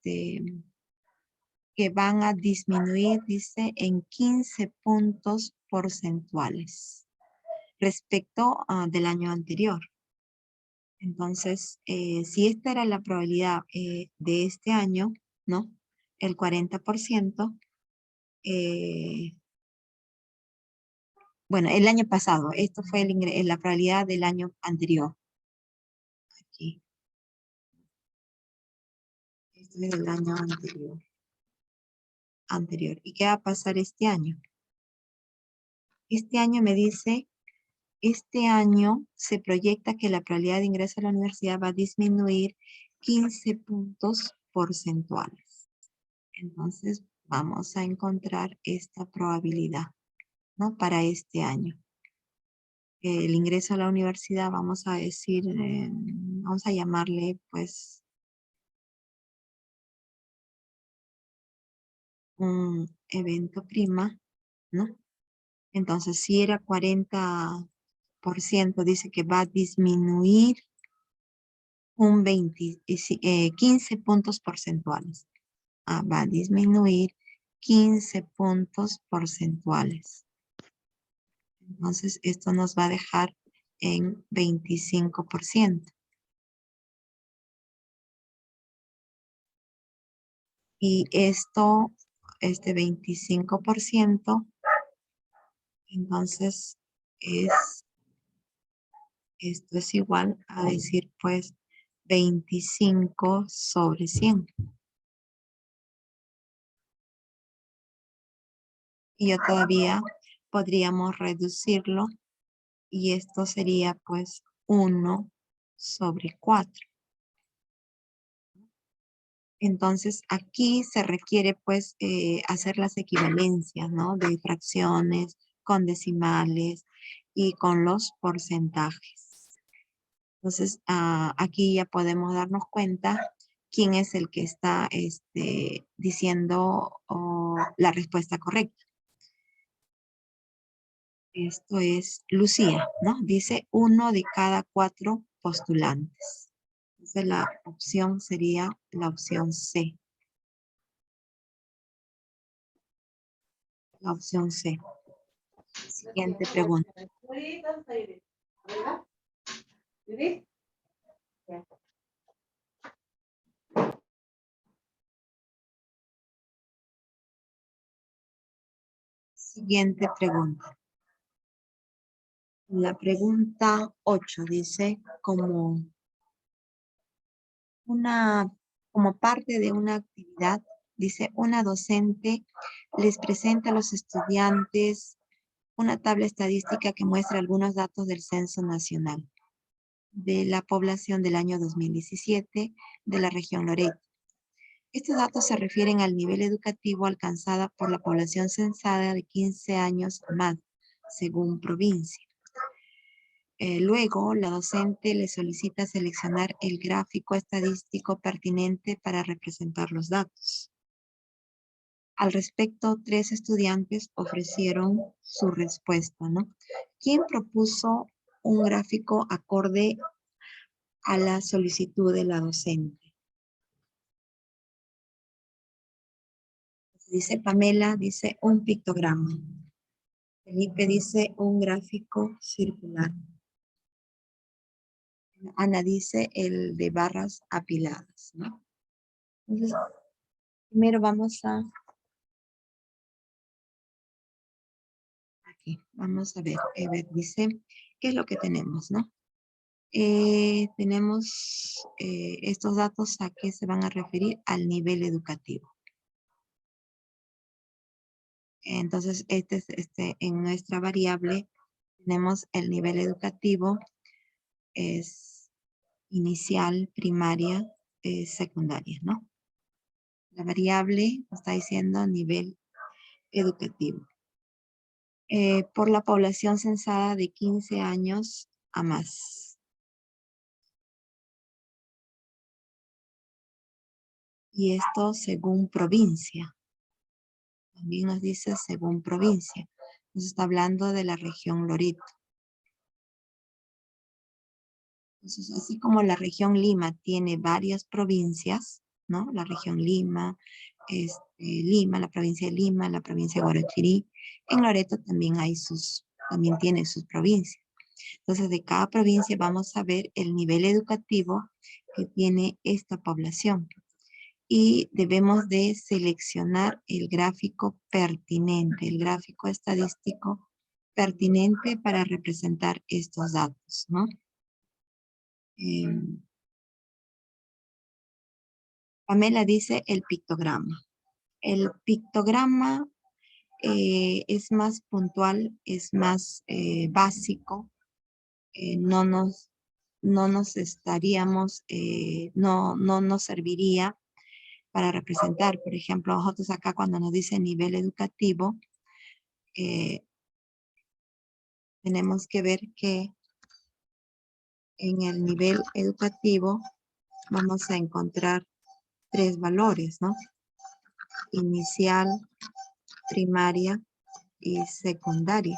que van a disminuir, dice, en 15 puntos porcentuales respecto del año anterior. Entonces, si esta era la probabilidad de este año, ¿no? El 40%, bueno, el año pasado, esto fue la probabilidad del año anterior. Aquí. Esto es del año anterior. ¿Y qué va a pasar este año? Este año me dice, este año se proyecta que la probabilidad de ingreso a la universidad va a disminuir 15 puntos porcentuales. Entonces, vamos a encontrar esta probabilidad, ¿no? Para este año. El ingreso a la universidad, vamos a decir, vamos a llamarle, pues, un evento prima, ¿no? Entonces, si era 40%, dice que va a disminuir un 15 puntos porcentuales. Va a disminuir 15 puntos porcentuales. Entonces, esto nos va a dejar en 25%. Y esto, este 25%, entonces esto es igual a decir pues 25 sobre 100. Y yo todavía podríamos reducirlo y esto sería pues 1 sobre 4. Entonces aquí se requiere pues hacer las equivalencias, ¿no? De fracciones con decimales y con los porcentajes. Entonces aquí ya podemos darnos cuenta quién es el que está diciendo la respuesta correcta. Esto es Lucía, ¿no? Dice 1 de cada 4 postulantes. Entonces la opción sería la opción C. La opción C. Siguiente pregunta. Siguiente pregunta. La pregunta 8 dice como parte de una actividad, dice una docente les presenta a los estudiantes una tabla estadística que muestra algunos datos del Censo Nacional de la población del año 2017 de la región Loreto. Estos datos se refieren al nivel educativo alcanzada por la población censada de 15 años o más, según provincia. Luego, la docente le solicita seleccionar el gráfico estadístico pertinente para representar los datos. Al respecto, 3 estudiantes ofrecieron su respuesta, ¿no? ¿Quién propuso un gráfico acorde a la solicitud de la docente? Dice Pamela, dice un pictograma. Felipe dice un gráfico circular. Ana dice el de barras apiladas, ¿no? Entonces, primero vamos a... Aquí, vamos a ver. Dice, ¿qué es lo que tenemos, no? Tenemos estos datos a qué se van a referir al nivel educativo. Entonces, en nuestra variable tenemos el nivel educativo, es inicial, primaria, secundaria, ¿no? La variable está diciendo nivel educativo. Por la población censada de 15 años a más. Y esto según provincia. También nos dice según provincia. Nos está hablando de la región Loreto. Entonces, así como la región Lima tiene varias provincias, ¿no? La región Lima, Lima, la provincia de Lima, la provincia de Guarachirí. En Loreto también también tiene sus provincias. Entonces, de cada provincia vamos a ver el nivel educativo que tiene esta población. Y debemos de seleccionar el gráfico pertinente, el gráfico estadístico pertinente para representar estos datos, ¿no? Pamela dice el pictograma. El pictograma es más puntual, es más básico. No nos estaríamos, no nos serviría para representar. Por ejemplo, nosotros acá cuando nos dice nivel educativo, tenemos que ver que en el nivel educativo vamos a encontrar 3 valores, ¿no? Inicial, primaria y secundaria.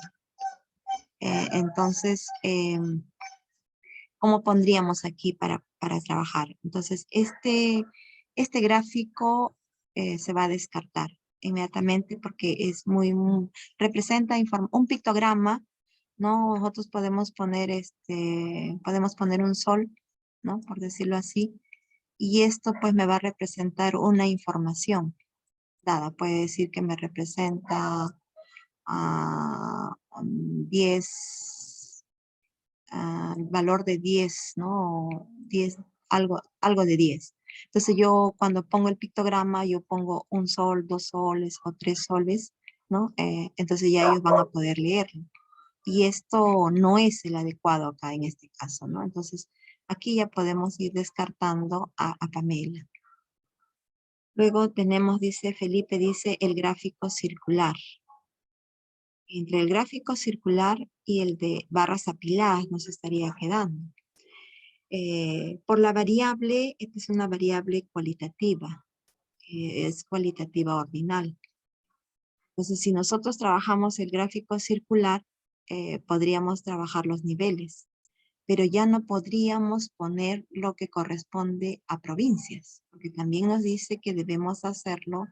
Entonces, ¿cómo pondríamos aquí para trabajar? Entonces, este gráfico se va a descartar inmediatamente porque representa un pictograma, ¿no? Nosotros podemos poner un sol, ¿no? Por decirlo así. Y esto pues me va a representar una información dada. Puede decir que me representa a 10, el valor de 10, ¿no? 10, algo de 10. Entonces yo cuando pongo el pictograma, yo pongo un sol, 2 soles o 3 soles, ¿no? Entonces ya ellos van a poder leerlo. Y esto no es el adecuado acá en este caso, ¿no? Entonces aquí ya podemos ir descartando a Pamela. Luego tenemos, dice Felipe, dice el gráfico circular. Entre el gráfico circular y el de barras apiladas nos estaría quedando. Por la variable, esta es una variable cualitativa, es cualitativa ordinal. Entonces, si nosotros trabajamos el gráfico circular, podríamos trabajar los niveles, pero ya no podríamos poner lo que corresponde a provincias, porque también nos dice que debemos hacerlo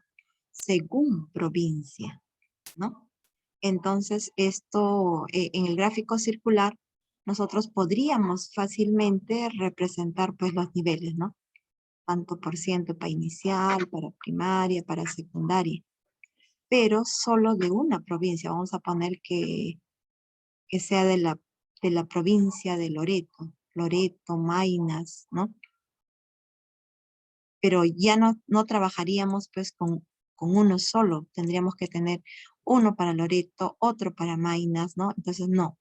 según provincia, ¿no? Entonces, esto en el gráfico circular, nosotros podríamos fácilmente representar pues los niveles, ¿no? Tanto por ciento para inicial, para primaria, para secundaria, pero solo de una provincia. Vamos a poner que sea de la provincia de Loreto, Maynas, ¿no? Pero ya no trabajaríamos pues con uno solo. Tendríamos que tener uno para Loreto, otro para Maynas, ¿no? Entonces, no.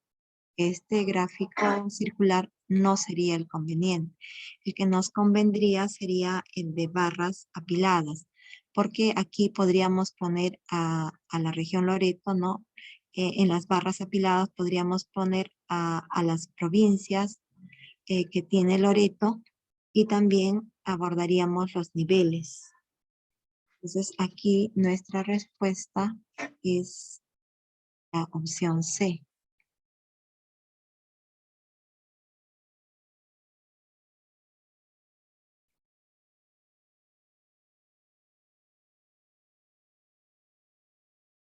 Este gráfico circular no sería el conveniente. El que nos convendría sería el de barras apiladas, porque aquí podríamos poner a la región Loreto, ¿no? En las barras apiladas podríamos poner a las provincias que tiene Loreto y también abordaríamos los niveles. Entonces aquí nuestra respuesta es la opción C.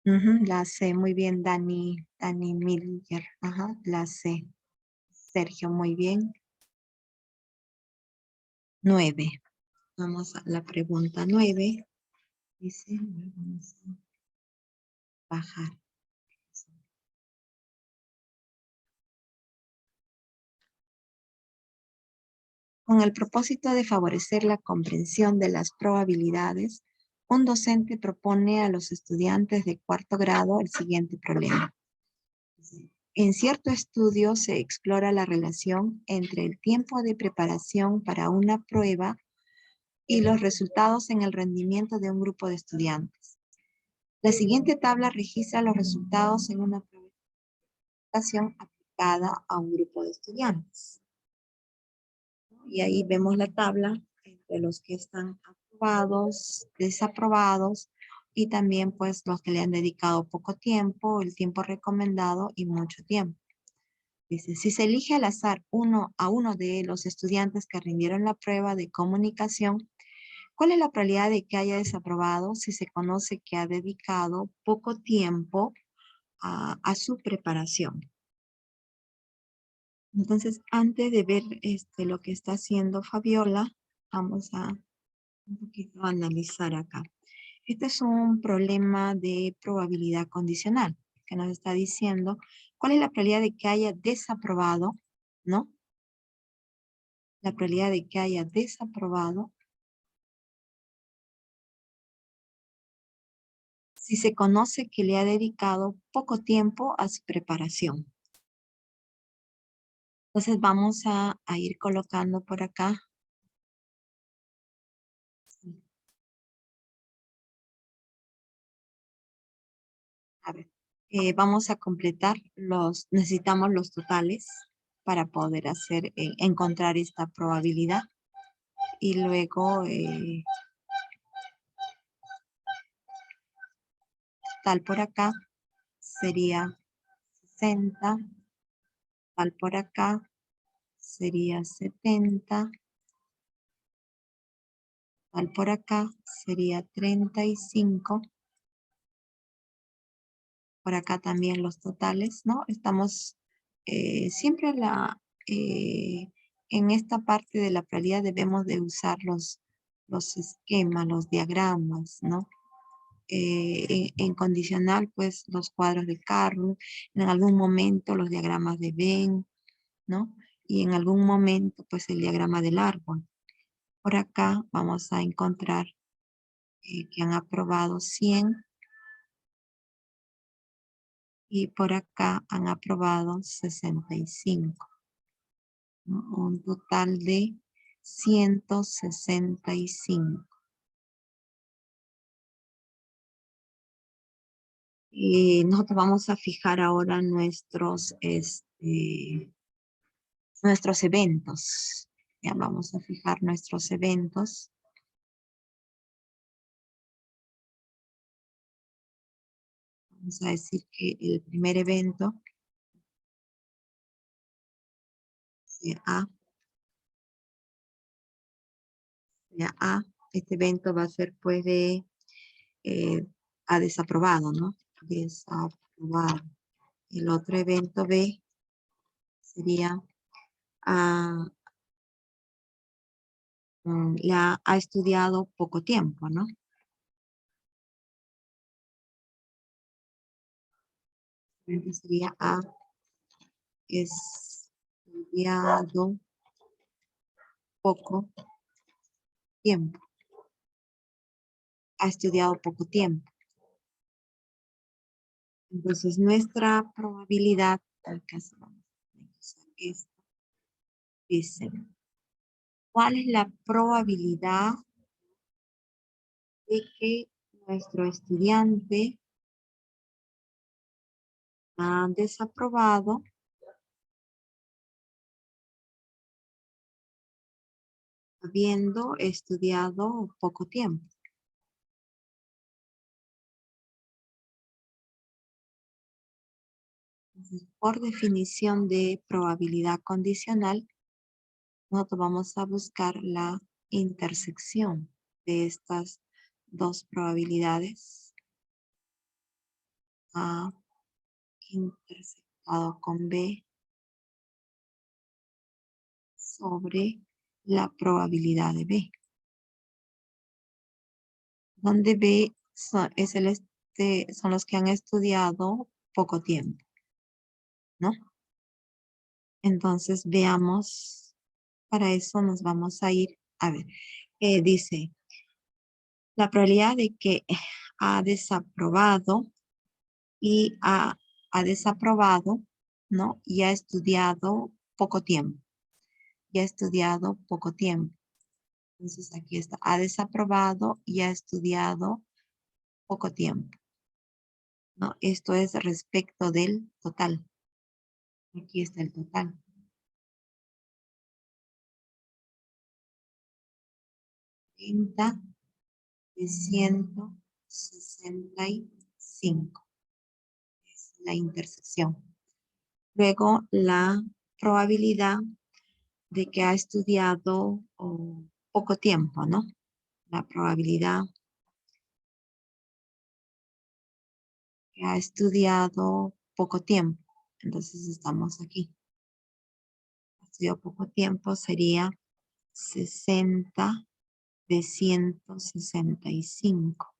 Ujú, la C, muy bien, Dani Miller. Ajá, la C. Sergio, muy bien. 9. Vamos a la pregunta 9. Dice, vamos a bajar. Con el propósito de favorecer la comprensión de las probabilidades, un docente propone a los estudiantes de cuarto grado el siguiente problema. En cierto estudio se explora la relación entre el tiempo de preparación para una prueba y los resultados en el rendimiento de un grupo de estudiantes. La siguiente tabla registra los resultados en una prueba aplicada a un grupo de estudiantes. Y ahí vemos la tabla entre los que están aprobados, desaprobados, y también pues los que le han dedicado poco tiempo, el tiempo recomendado y mucho tiempo. Dice, si se elige al azar a uno de los estudiantes que rindieron la prueba de comunicación, ¿cuál es la probabilidad de que haya desaprobado si se conoce que ha dedicado poco tiempo a su preparación? Entonces, antes de ver lo que está haciendo Fabiola, vamos a un poquito analizar acá. Este es un problema de probabilidad condicional que nos está diciendo cuál es la probabilidad de que haya desaprobado, ¿no? La probabilidad de que haya desaprobado si se conoce que le ha dedicado poco tiempo a su preparación. Entonces vamos a ir colocando por acá. A ver, vamos a completar necesitamos los totales para poder encontrar esta probabilidad. Y luego, tal por acá sería 60, tal por acá sería 70, tal por acá sería 35. Por acá también los totales, ¿no? Estamos siempre en esta parte de la probabilidad debemos de usar los esquemas, los diagramas, ¿no? En condicional, pues los cuadros de Carroll, en algún momento los diagramas de Venn, ¿no? Y en algún momento, pues el diagrama del árbol. Por acá vamos a encontrar que han aprobado 100 y por acá han aprobado 65, ¿no? Un total de 165. Y nosotros vamos a fijar ahora nuestros eventos. Ya vamos a fijar nuestros eventos. Vamos a decir que el primer evento sea A. Sea A. Este evento va a ser pues de A desaprobado, ¿no? Desaprobado. El otro evento B sería la ha estudiado poco tiempo, ¿no? Entonces sería ha estudiado poco tiempo. Ha estudiado poco tiempo. Entonces nuestra probabilidad, acá vamos a usar esto, dice, ¿cuál es la probabilidad de que nuestro estudiante ha desaprobado habiendo estudiado poco tiempo? Entonces, por definición de probabilidad condicional, nosotros vamos a buscar la intersección de estas dos probabilidades. A intersectado con B sobre la probabilidad de B. Donde B son los que han estudiado poco tiempo, ¿no? Entonces veamos, para eso nos vamos a ir, a ver, dice, la probabilidad de que ha desaprobado y ha desaprobado, ¿no? Y ha estudiado poco tiempo. Y ha estudiado poco tiempo. Entonces aquí está, ha desaprobado y ha estudiado poco tiempo, ¿no? Esto es respecto del total. Aquí está el total. 30 de 165. Es la intersección. Luego la probabilidad de que ha estudiado poco tiempo, ¿no? La probabilidad que ha estudiado poco tiempo. Entonces estamos aquí. Estudió poco tiempo sería 60 de 165.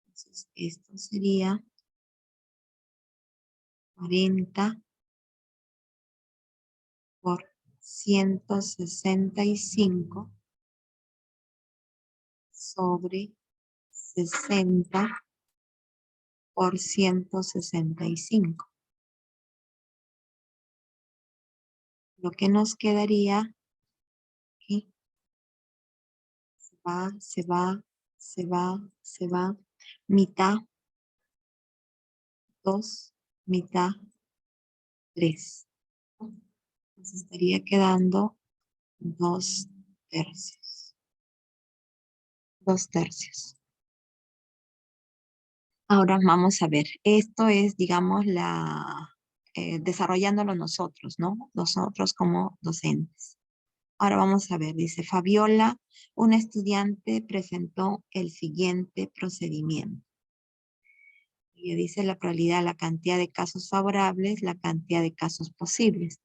Entonces esto sería 40 por 165 sobre 60 por 165. Lo que nos quedaría aquí, se va, mitad, 2, mitad, 3. Nos estaría quedando 2 tercios. 2 tercios. Ahora vamos a ver, esto es, digamos, desarrollándolo nosotros, ¿no? Nosotros como docentes. Ahora vamos a ver, dice Fabiola, una estudiante presentó el siguiente procedimiento. Y dice la probabilidad, la cantidad de casos favorables, la cantidad de casos posibles.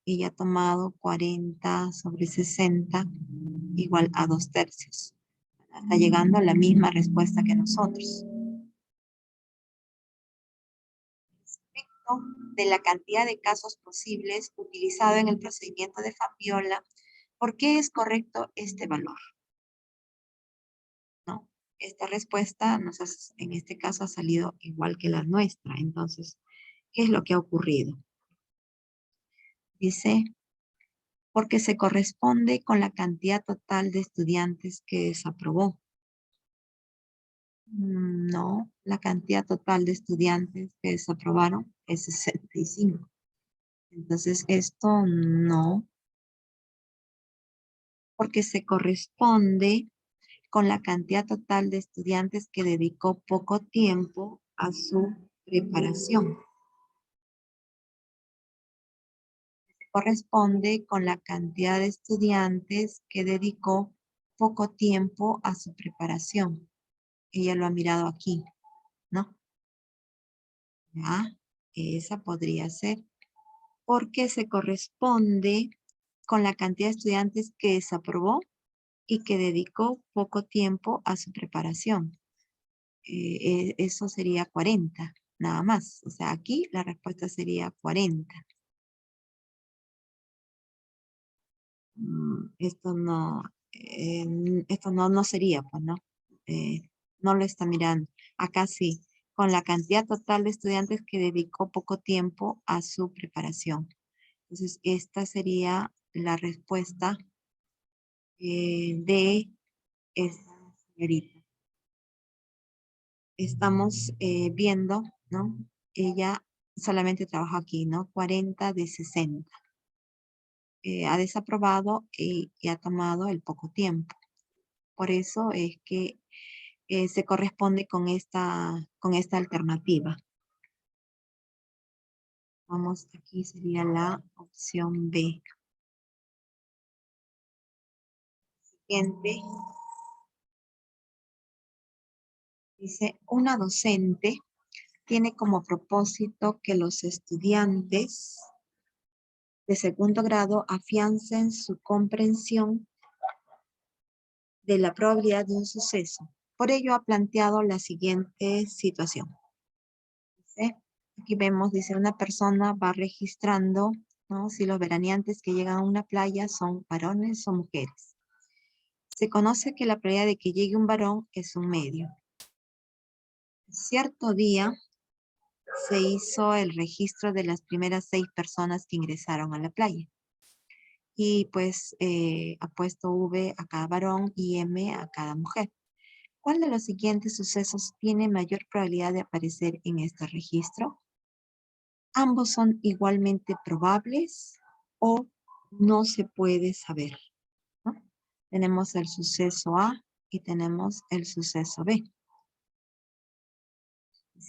Ella ha tomado 40 sobre 60 igual a 2/3. Está llegando a la misma respuesta que nosotros. Respecto de la cantidad de casos posibles utilizado en el procedimiento de Fabiola, ¿por qué es correcto este valor? ¿No? Esta respuesta en este caso ha salido igual que la nuestra. Entonces, ¿qué es lo que ha ocurrido? Dice, porque se corresponde con la cantidad total de estudiantes que desaprobó. No, la cantidad total de estudiantes que desaprobaron es 65. Entonces, esto no, porque se corresponde con la cantidad total de estudiantes que dedicó poco tiempo a su preparación. Corresponde con la cantidad de estudiantes que dedicó poco tiempo a su preparación. Ella lo ha mirado aquí, ¿no? Ya, esa podría ser. Porque se corresponde con la cantidad de estudiantes que desaprobó y que dedicó poco tiempo a su preparación. Eso sería 40, nada más. O sea, aquí la respuesta sería 40. Esto no sería, pues, ¿no? Eh, no lo está mirando. Acá sí, con la cantidad total de estudiantes que dedicó poco tiempo a su preparación. Entonces, esta sería la respuesta de esta señorita. Estamos viendo, ¿no? Ella solamente trabaja aquí, ¿no? 40 de 60. Ha desaprobado y ha tomado el poco tiempo. Por eso es que se corresponde con esta alternativa. Vamos, aquí sería la opción B. Siguiente. Dice, una docente tiene como propósito que los estudiantes de segundo grado afiancen su comprensión de la probabilidad de un suceso. Por ello ha planteado la siguiente situación. Dice, aquí vemos, dice, una persona va registrando, ¿no? Si los veraneantes que llegan a una playa son varones o mujeres. Se conoce que la probabilidad de que llegue un varón es un medio. Cierto día se hizo el registro de las primeras 6 personas que ingresaron a la playa. Y pues ha puesto V a cada varón y M a cada mujer. ¿Cuál de los siguientes sucesos tiene mayor probabilidad de aparecer en este registro? ¿Ambos son igualmente probables o no se puede saber? ¿No? Tenemos el suceso A y tenemos el suceso B.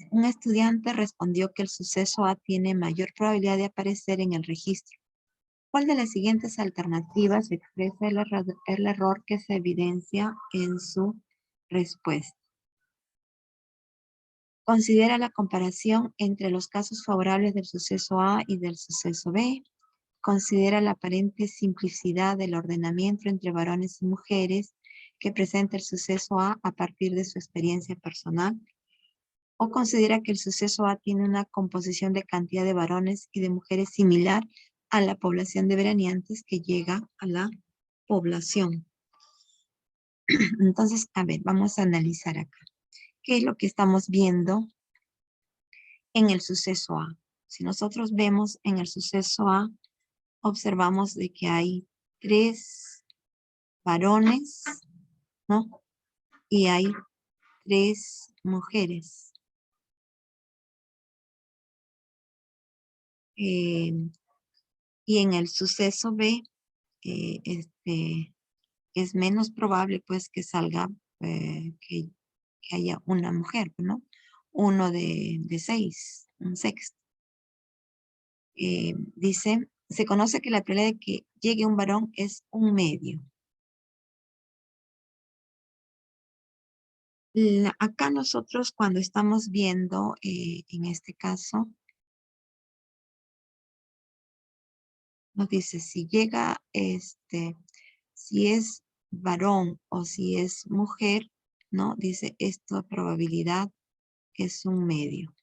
Un estudiante respondió que el suceso A tiene mayor probabilidad de aparecer en el registro. ¿Cuál de las siguientes alternativas expresa el error que se evidencia en su respuesta? Considera la comparación entre los casos favorables del suceso A y del suceso B. Considera la aparente simplicidad del ordenamiento entre varones y mujeres que presenta el suceso A partir de su experiencia personal. O considera que el suceso A tiene una composición de cantidad de varones y de mujeres similar a la población de veraneantes que llega a la población. Entonces, a ver, vamos a analizar acá. ¿Qué es lo que estamos viendo en el suceso A? Si nosotros vemos en el suceso A, observamos de que hay 3 varones, ¿no? Y hay 3 mujeres. Y en el suceso B, es menos probable pues que salga, que haya una mujer, ¿no? Uno de 6, un sexto. Dice, se conoce que la probabilidad de que llegue un varón es un medio. Acá nosotros cuando estamos viendo, en este caso, nos dice si llega, si es varón o si es mujer, ¿no? Dice esta probabilidad es un medio.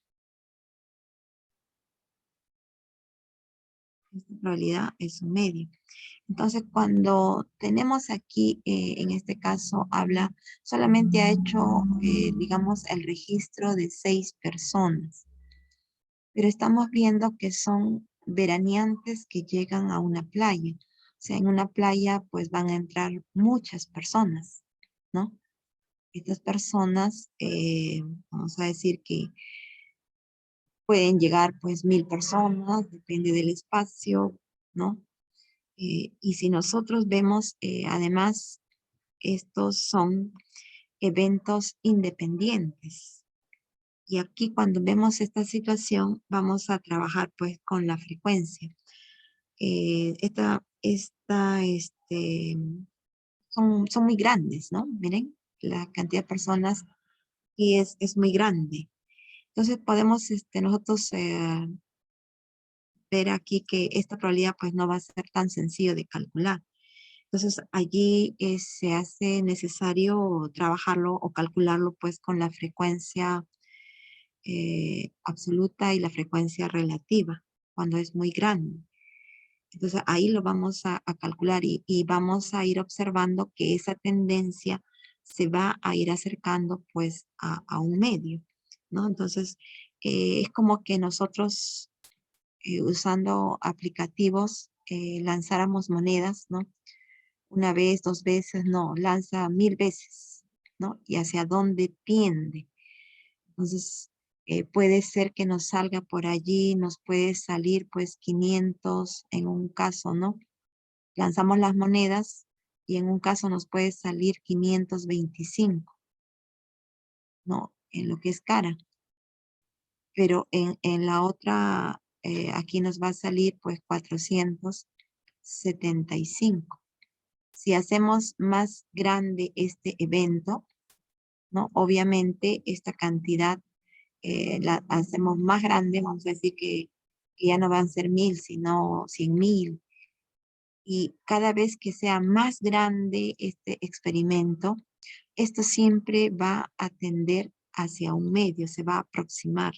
Esta probabilidad es un medio. Entonces, cuando tenemos aquí, en este caso, solamente ha hecho, digamos, el registro de 6 personas. Pero estamos viendo que son veraneantes que llegan a una playa. O sea, en una playa, pues van a entrar muchas personas, ¿no? Estas personas, vamos a decir que pueden llegar, pues, 1000 personas, depende del espacio, ¿no? Y si nosotros vemos, además, estos son eventos independientes. Y aquí cuando vemos esta situación, vamos a trabajar pues con la frecuencia. Son muy grandes, ¿no? Miren, la cantidad de personas y es muy grande. Entonces podemos nosotros ver aquí que esta probabilidad pues no va a ser tan sencillo de calcular. Entonces allí se hace necesario trabajarlo o calcularlo pues con la frecuencia absoluta y la frecuencia relativa cuando es muy grande. Entonces ahí lo vamos a calcular y vamos a ir observando que esa tendencia se va a ir acercando pues a un medio, ¿no? Entonces es como que nosotros usando aplicativos lanzáramos monedas, ¿no? Una vez, 2 veces, no, lanza 1000 veces, ¿no? Y hacia dónde tiende. Entonces, puede ser que nos salga por allí, nos puede salir pues 500 en un caso, ¿no? Lanzamos las monedas y en un caso nos puede salir 525, ¿no? En lo que es cara. Pero en la otra, aquí nos va a salir pues 475. Si hacemos más grande este evento, ¿no? Obviamente esta cantidad la hacemos más grande, vamos a decir que ya no van a ser 1000, sino 100.000. Y cada vez que sea más grande este experimento, esto siempre va a tender hacia un medio, se va a aproximar.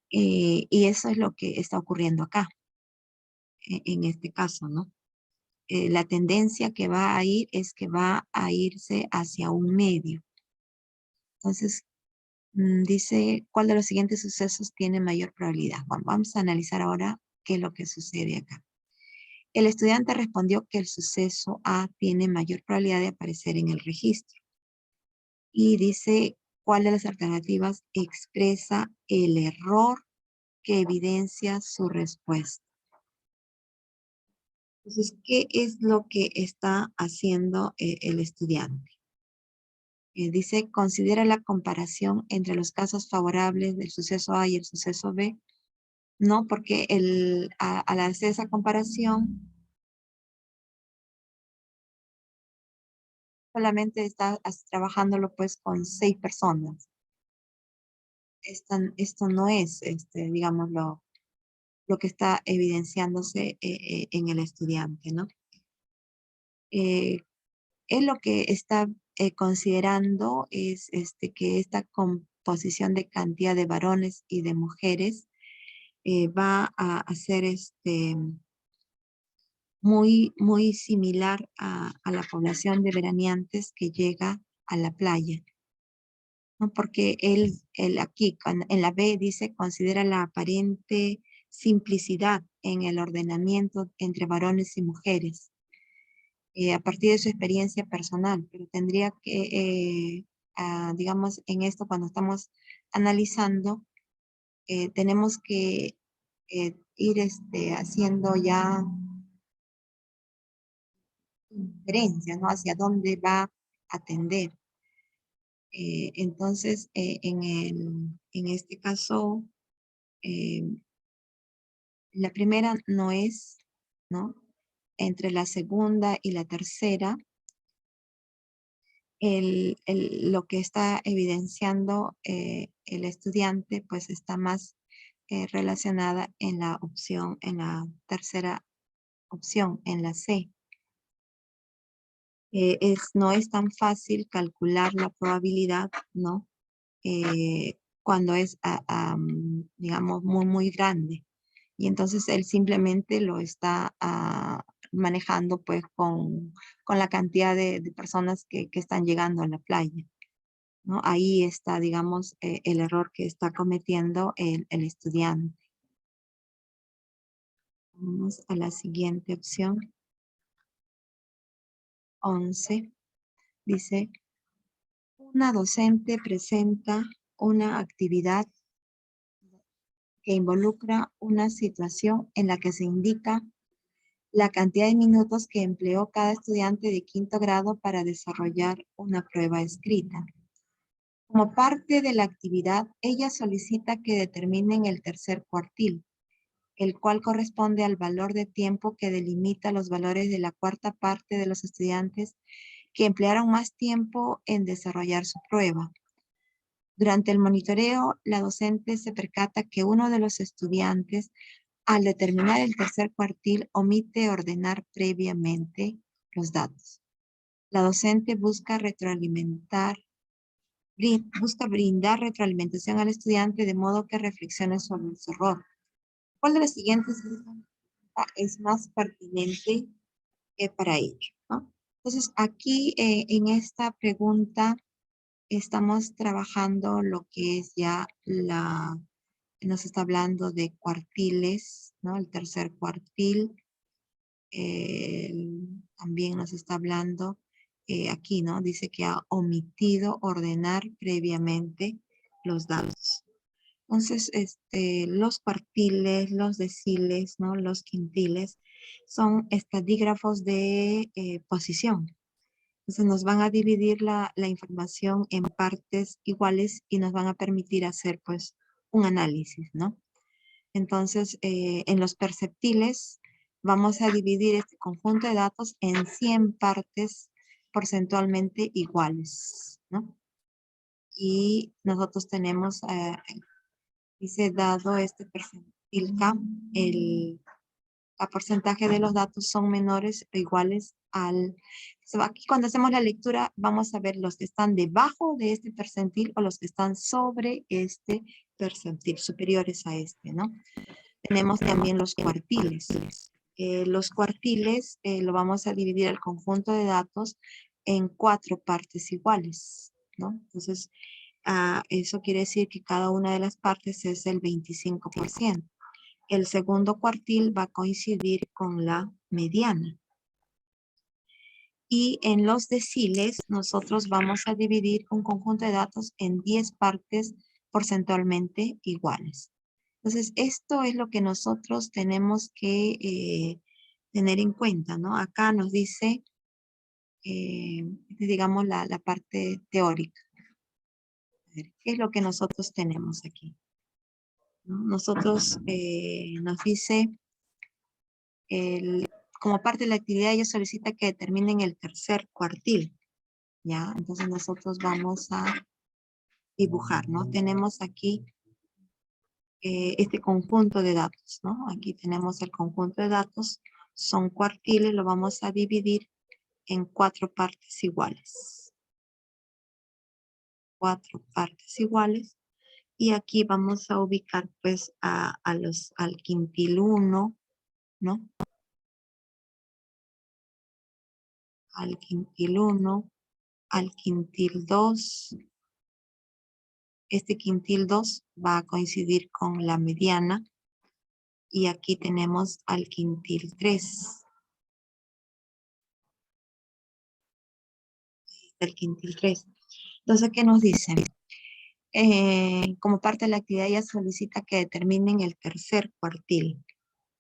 Y eso es lo que está ocurriendo acá, en este caso, ¿no? La tendencia que va a ir es que va a irse hacia un medio. Entonces, dice, ¿cuál de los siguientes sucesos tiene mayor probabilidad? Bueno, vamos a analizar ahora qué es lo que sucede acá. El estudiante respondió que el suceso A tiene mayor probabilidad de aparecer en el registro. Y dice, ¿cuál de las alternativas expresa el error que evidencia su respuesta? Entonces, ¿qué es lo que está haciendo el estudiante? Dice, considera la comparación entre los casos favorables del suceso A y el suceso B. No, porque al hacer esa comparación, solamente está trabajándolo pues con 6 personas. Esto no es, digamos, lo que está evidenciándose en el estudiante, ¿no? Eh, Él lo que está considerando es que esta composición de cantidad de varones y de mujeres va a ser muy similar a la población de veraneantes que llega a la playa, ¿no? Porque él aquí en la B dice, considera la aparente simplicidad en el ordenamiento entre varones y mujeres, a partir de su experiencia personal, pero tendría que, digamos, en esto cuando estamos analizando, tenemos que ir haciendo ya inferencia, ¿no? Hacia dónde va a tender. Entonces, en este caso, eh, la primera no es, ¿no? Entre la segunda y la tercera, lo que está evidenciando el estudiante, pues está más relacionada en la opción, en la tercera opción, en la C. No es tan fácil calcular la probabilidad, ¿no? Cuando es, digamos, muy grande. Y entonces él simplemente lo está manejando pues con la cantidad de personas que están llegando a la playa, ¿no? Ahí está, digamos, el error que está cometiendo el estudiante. Vamos a la siguiente opción. 11. Dice, una docente presenta una actividad que involucra una situación en la que se indica la cantidad de minutos que empleó cada estudiante de quinto grado para desarrollar una prueba escrita. Como parte de la actividad, ella solicita que determinen el tercer cuartil, el cual corresponde al valor de tiempo que delimita los valores de la cuarta parte de los estudiantes que emplearon más tiempo en desarrollar su prueba. Durante el monitoreo, la docente se percata que uno de los estudiantes, al determinar el tercer cuartil, omite ordenar previamente los datos. La docente busca brindar retroalimentación al estudiante de modo que reflexione sobre su error. ¿Cuál de los siguientes es más pertinente para ello, ¿no? Entonces, aquí en esta pregunta estamos trabajando lo que es ya nos está hablando de cuartiles, ¿no? El tercer cuartil. También nos está hablando aquí, ¿no? Dice que ha omitido ordenar previamente los datos. Entonces, los cuartiles, los deciles, ¿no? Los quintiles son estadígrafos de posición. Entonces nos van a dividir la información en partes iguales y nos van a permitir hacer pues un análisis, ¿no? Entonces, en los perceptiles vamos a dividir este conjunto de datos en 100 partes porcentualmente iguales, ¿no? Y nosotros tenemos, dice, dado este percentil K, el porcentaje de los datos son menores o iguales al... Aquí cuando hacemos la lectura vamos a ver los que están debajo de este percentil o los que están sobre este percentil, superiores a este, ¿no? Tenemos también los cuartiles. Los cuartiles lo vamos a dividir el conjunto de datos en 4 partes iguales, ¿no? Entonces, eso quiere decir que cada una de las partes es el 25%. El segundo cuartil va a coincidir con la mediana. Y en los deciles, nosotros vamos a dividir un conjunto de datos en 10 partes porcentualmente iguales. Entonces, esto es lo que nosotros tenemos que tener en cuenta, ¿no? Acá nos dice, digamos, la parte teórica. A ver, ¿qué es lo que nosotros tenemos aquí? ¿No? Nosotros nos dice, como parte de la actividad, ella solicita que determinen el tercer cuartil, ¿ya? Entonces nosotros vamos a dibujar, ¿no? Tenemos aquí este conjunto de datos, ¿no? Aquí tenemos el conjunto de datos, son cuartiles, lo vamos a dividir en 4 partes iguales. 4 partes iguales. Y aquí vamos a ubicar pues al quintil 1, ¿no? Al quintil 1, al quintil 2. Este quintil 2 va a coincidir con la mediana. Y aquí tenemos al quintil 3. El quintil 3. Entonces, ¿qué nos dicen? Como parte de la actividad, ella solicita que determinen el tercer cuartil.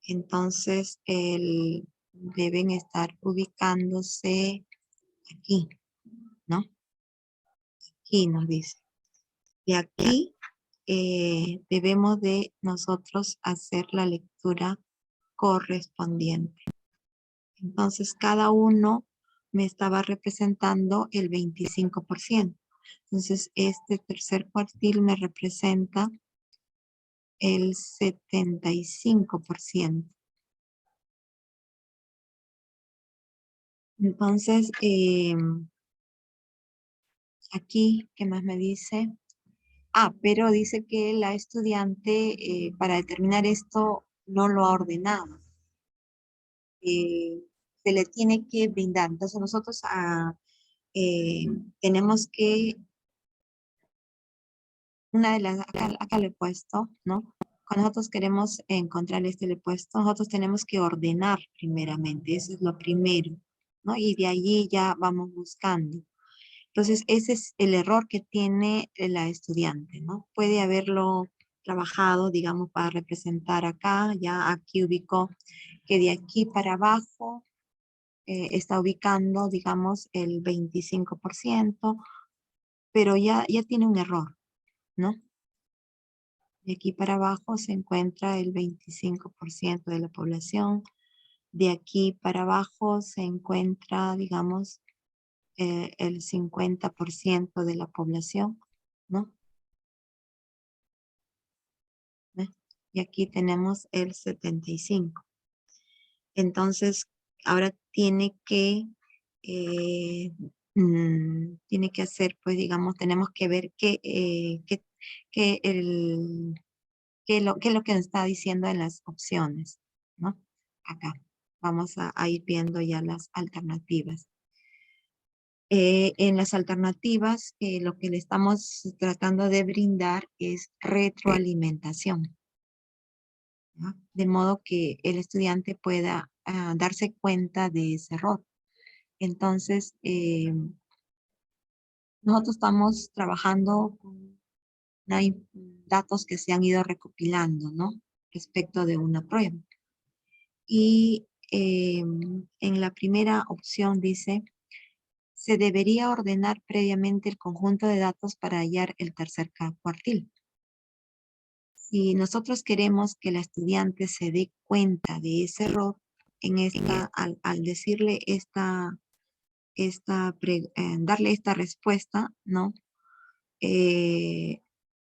Entonces, deben estar ubicándose aquí, ¿no? Aquí nos dice. Y aquí debemos de nosotros hacer la lectura correspondiente. Entonces, cada uno me estaba representando el 25%. Entonces, este tercer cuartil me representa el 75%. Entonces, aquí, ¿qué más me dice? Pero dice que la estudiante, para determinar esto, no lo ha ordenado. Se le tiene que brindar. Entonces, nosotros eh, tenemos que, una de las, acá le he puesto, ¿no? Cuando nosotros queremos encontrar este le he puesto, nosotros tenemos que ordenar primeramente, eso es lo primero, ¿no? Y de allí ya vamos buscando. Entonces, ese es el error que tiene la estudiante, ¿no? Puede haberlo trabajado, digamos, para representar acá, ya aquí ubicó que de aquí para abajo está ubicando, digamos, el 25%, pero ya tiene un error, ¿no? De aquí para abajo se encuentra el 25% de la población. De aquí para abajo se encuentra, digamos, el 50% de la población, ¿no? ¿Ve? Y aquí tenemos el 75%. Entonces, ahora eh, tiene que hacer, pues, digamos, tenemos que ver qué qué es lo que nos está diciendo en las opciones, ¿no? Acá. Vamos a ir viendo ya las alternativas. En las alternativas, lo que le estamos tratando de brindar es retroalimentación, ¿no? De modo que el estudiante pueda darse cuenta de ese error. Entonces, nosotros estamos trabajando con datos que se han ido recopilando, ¿no? Respecto de una prueba. Y en la primera opción dice, se debería ordenar previamente el conjunto de datos para hallar el tercer cuartil. Si nosotros queremos que la estudiante se dé cuenta de ese error, al decirle darle esta respuesta, ¿no?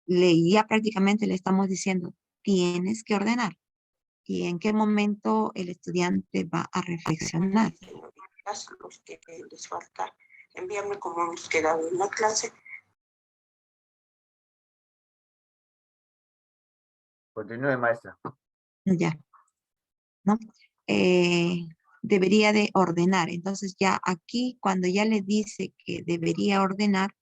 Ya prácticamente le estamos diciendo, tienes que ordenar. ¿Y en qué momento el estudiante va a reflexionar? Los que les falta enviarme como hemos quedado en la clase. Continúe, maestra. Ya, ¿no? Debería de ordenar. Entonces ya aquí, cuando ya le dice que debería ordenar,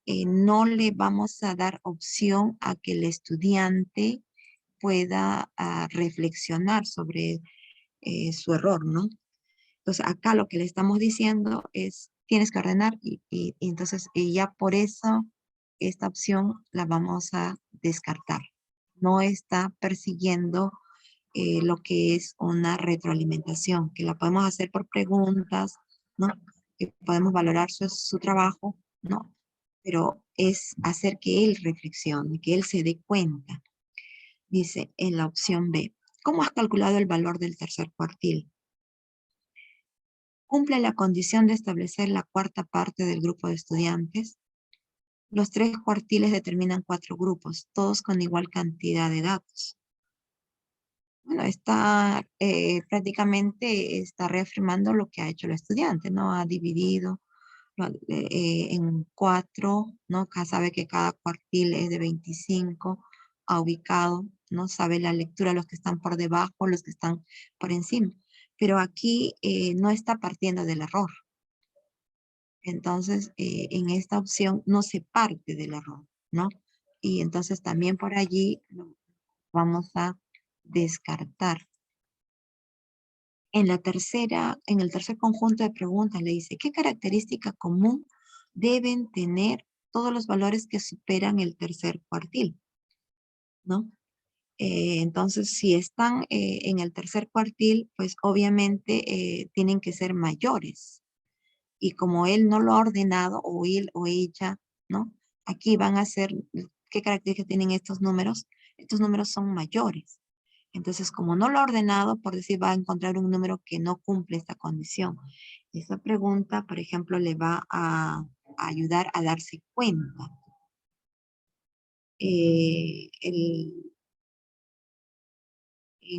no le vamos a dar opción a que el estudiante pueda reflexionar sobre su error, ¿no? Entonces acá lo que le estamos diciendo es, tienes que ordenar y entonces ya por eso esta opción la vamos a descartar. No está persiguiendo lo que es una retroalimentación, que la podemos hacer por preguntas, ¿no? Que podemos valorar su trabajo, ¿no? Pero es hacer que él reflexione, que él se dé cuenta. Dice en la opción B, ¿cómo has calculado el valor del tercer cuartil? ¿Cumple la condición de establecer la cuarta parte del grupo de estudiantes? Los tres cuartiles determinan 4 grupos, todos con igual cantidad de datos. Bueno, prácticamente está reafirmando lo que ha hecho el estudiante, ¿no? Ha dividido en 4, ¿no? Acá sabe que cada cuartil es de 25, ha ubicado, ¿no? Sabe la lectura, los que están por debajo, los que están por encima. Pero aquí no está partiendo del error. Entonces, en esta opción no se parte del error, ¿no? Y entonces también por allí lo vamos a descartar. En el tercer conjunto de preguntas le dice, ¿qué característica común deben tener todos los valores que superan el tercer cuartil? ¿No? Entonces, si están en el tercer cuartil, pues obviamente tienen que ser mayores. Y como él no lo ha ordenado, o él o ella, ¿no? Aquí van a ser, ¿qué características tienen estos números? Estos números son mayores. Entonces, como no lo ha ordenado, por decir, va a encontrar un número que no cumple esta condición. Esa pregunta, por ejemplo, le va a ayudar a darse cuenta. En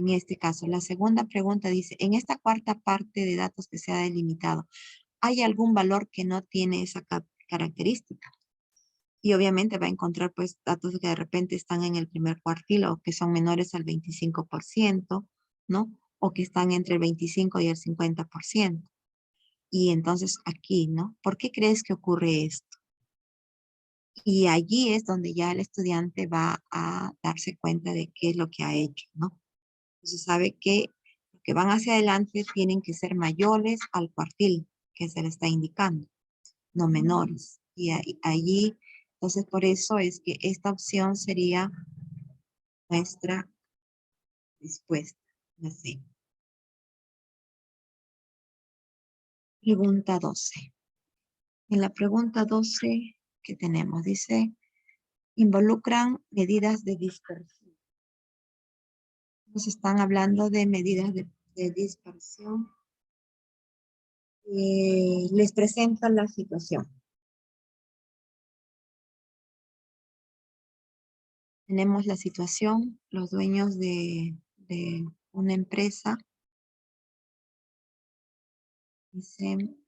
este caso, la segunda pregunta dice, en esta cuarta parte de datos que se ha delimitado, ¿hay algún valor que no tiene esa característica? Y obviamente va a encontrar pues datos que de repente están en el primer cuartil o que son menores al 25%, ¿no? O que están entre el 25 y el 50%. Y entonces aquí, ¿no? ¿Por qué crees que ocurre esto? Y allí es donde ya el estudiante va a darse cuenta de qué es lo que ha hecho, ¿no? Entonces sabe que los que van hacia adelante tienen que ser mayores al cuartil que se le está indicando, no menores. Y allí, entonces por eso es que esta opción sería nuestra respuesta. La C. Pregunta 12. En la pregunta 12 que tenemos, dice, involucran medidas de dispersión. Nos están hablando de medidas de dispersión. Les presento la situación. Tenemos la situación, los dueños de una empresa dicen,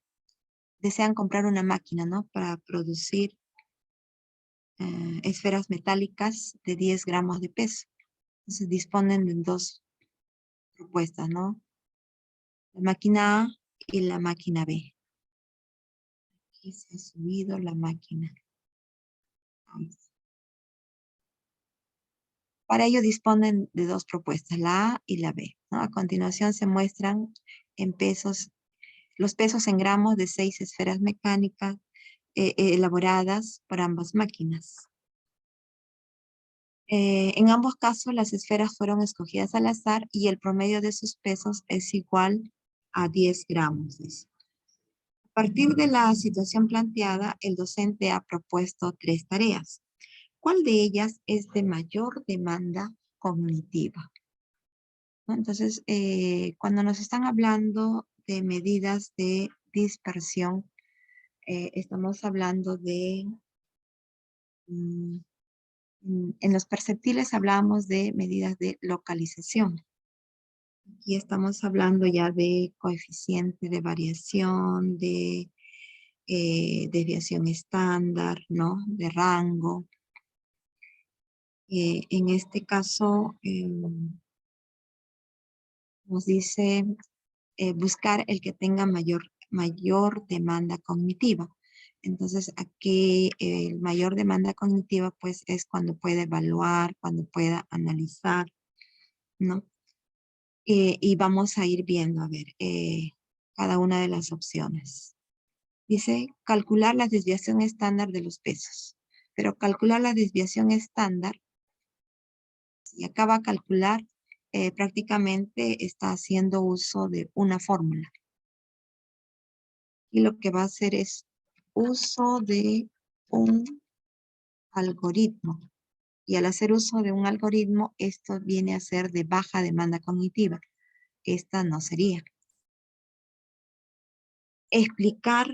desean comprar una máquina, ¿no? Para producir esferas metálicas de 10 gramos de peso. Entonces disponen de dos propuestas, ¿no? La máquina A y la máquina B. Aquí se ha subido la máquina. Ahí está. Para ello disponen de dos propuestas, la A y la B, ¿no? A continuación se muestran en pesos, los pesos en gramos de 6 esferas mecánicas elaboradas por ambas máquinas. En ambos casos las esferas fueron escogidas al azar y el promedio de sus pesos es igual a 10 gramos. Dice. A partir de la situación planteada, el docente ha propuesto 3 tareas. ¿Cuál de ellas es de mayor demanda cognitiva? ¿No? Entonces, cuando nos están hablando de medidas de dispersión, estamos hablando de, en los perceptiles hablamos de medidas de localización. Aquí estamos hablando ya de coeficiente de variación, de desviación estándar, ¿no? De rango. En este caso, nos dice buscar el que tenga mayor demanda cognitiva. Entonces, aquí el mayor demanda cognitiva, pues, es cuando puede evaluar, cuando pueda analizar, ¿no? Y vamos a ir viendo, a ver, cada una de las opciones. Dice, calcular la desviación estándar de los pesos. Pero calcular la desviación estándar, si acaba de calcular, prácticamente está haciendo uso de una fórmula. Y lo que va a hacer es uso de un algoritmo. Y al hacer uso de un algoritmo, esto viene a ser de baja demanda cognitiva. Esta no sería. Explicar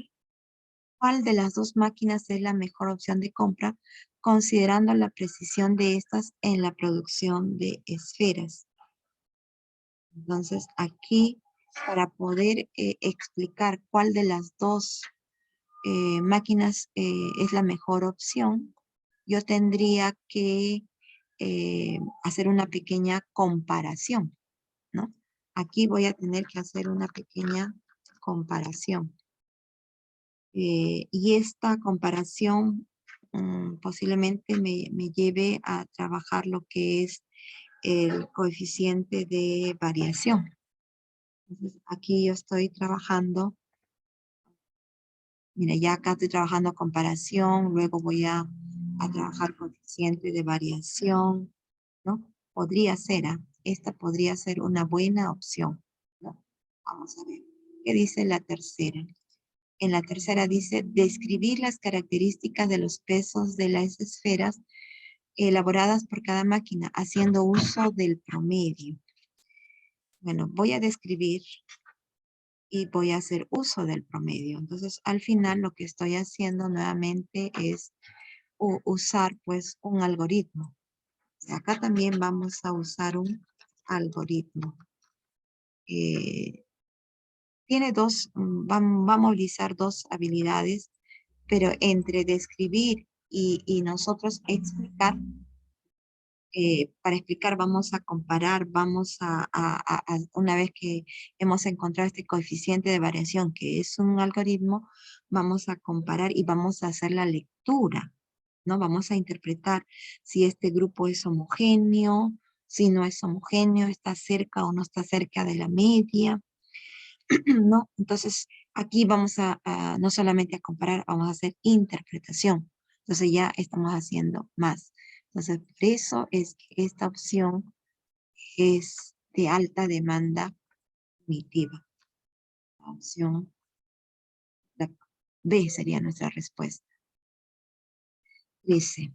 cuál de las dos máquinas es la mejor opción de compra, considerando la precisión de estas en la producción de esferas. Entonces, aquí, para poder explicar cuál de las dos máquinas es la mejor opción, yo tendría que hacer una pequeña comparación, ¿no? Aquí voy a tener que hacer una pequeña comparación. Y esta comparación posiblemente me lleve a trabajar lo que es el coeficiente de variación. Entonces, aquí yo estoy trabajando, mira, ya acá estoy trabajando comparación, luego voy a trabajar coeficiente de variación, ¿no? Podría ser, esta podría ser una buena opción, ¿no? Vamos a ver, ¿qué dice la tercera? En la tercera dice, describir las características de los pesos de las esferas elaboradas por cada máquina, haciendo uso del promedio. Bueno, voy a describir y voy a hacer uso del promedio. Entonces, al final lo que estoy haciendo nuevamente es usar pues un algoritmo. Acá también vamos a usar un algoritmo. Tiene va a movilizar dos habilidades, pero entre describir y nosotros explicar, para explicar vamos a comparar, vamos una vez que hemos encontrado este coeficiente de variación, que es un algoritmo, vamos a comparar y vamos a hacer la lectura, ¿no? Vamos a interpretar si este grupo es homogéneo, si no es homogéneo, está cerca o no está cerca de la media, ¿no? Entonces, aquí vamos no solamente a comparar, vamos a hacer interpretación. Entonces ya estamos haciendo más. Entonces, por eso es que esta opción es de alta demanda cognitiva. La opción la B sería nuestra respuesta. Dice,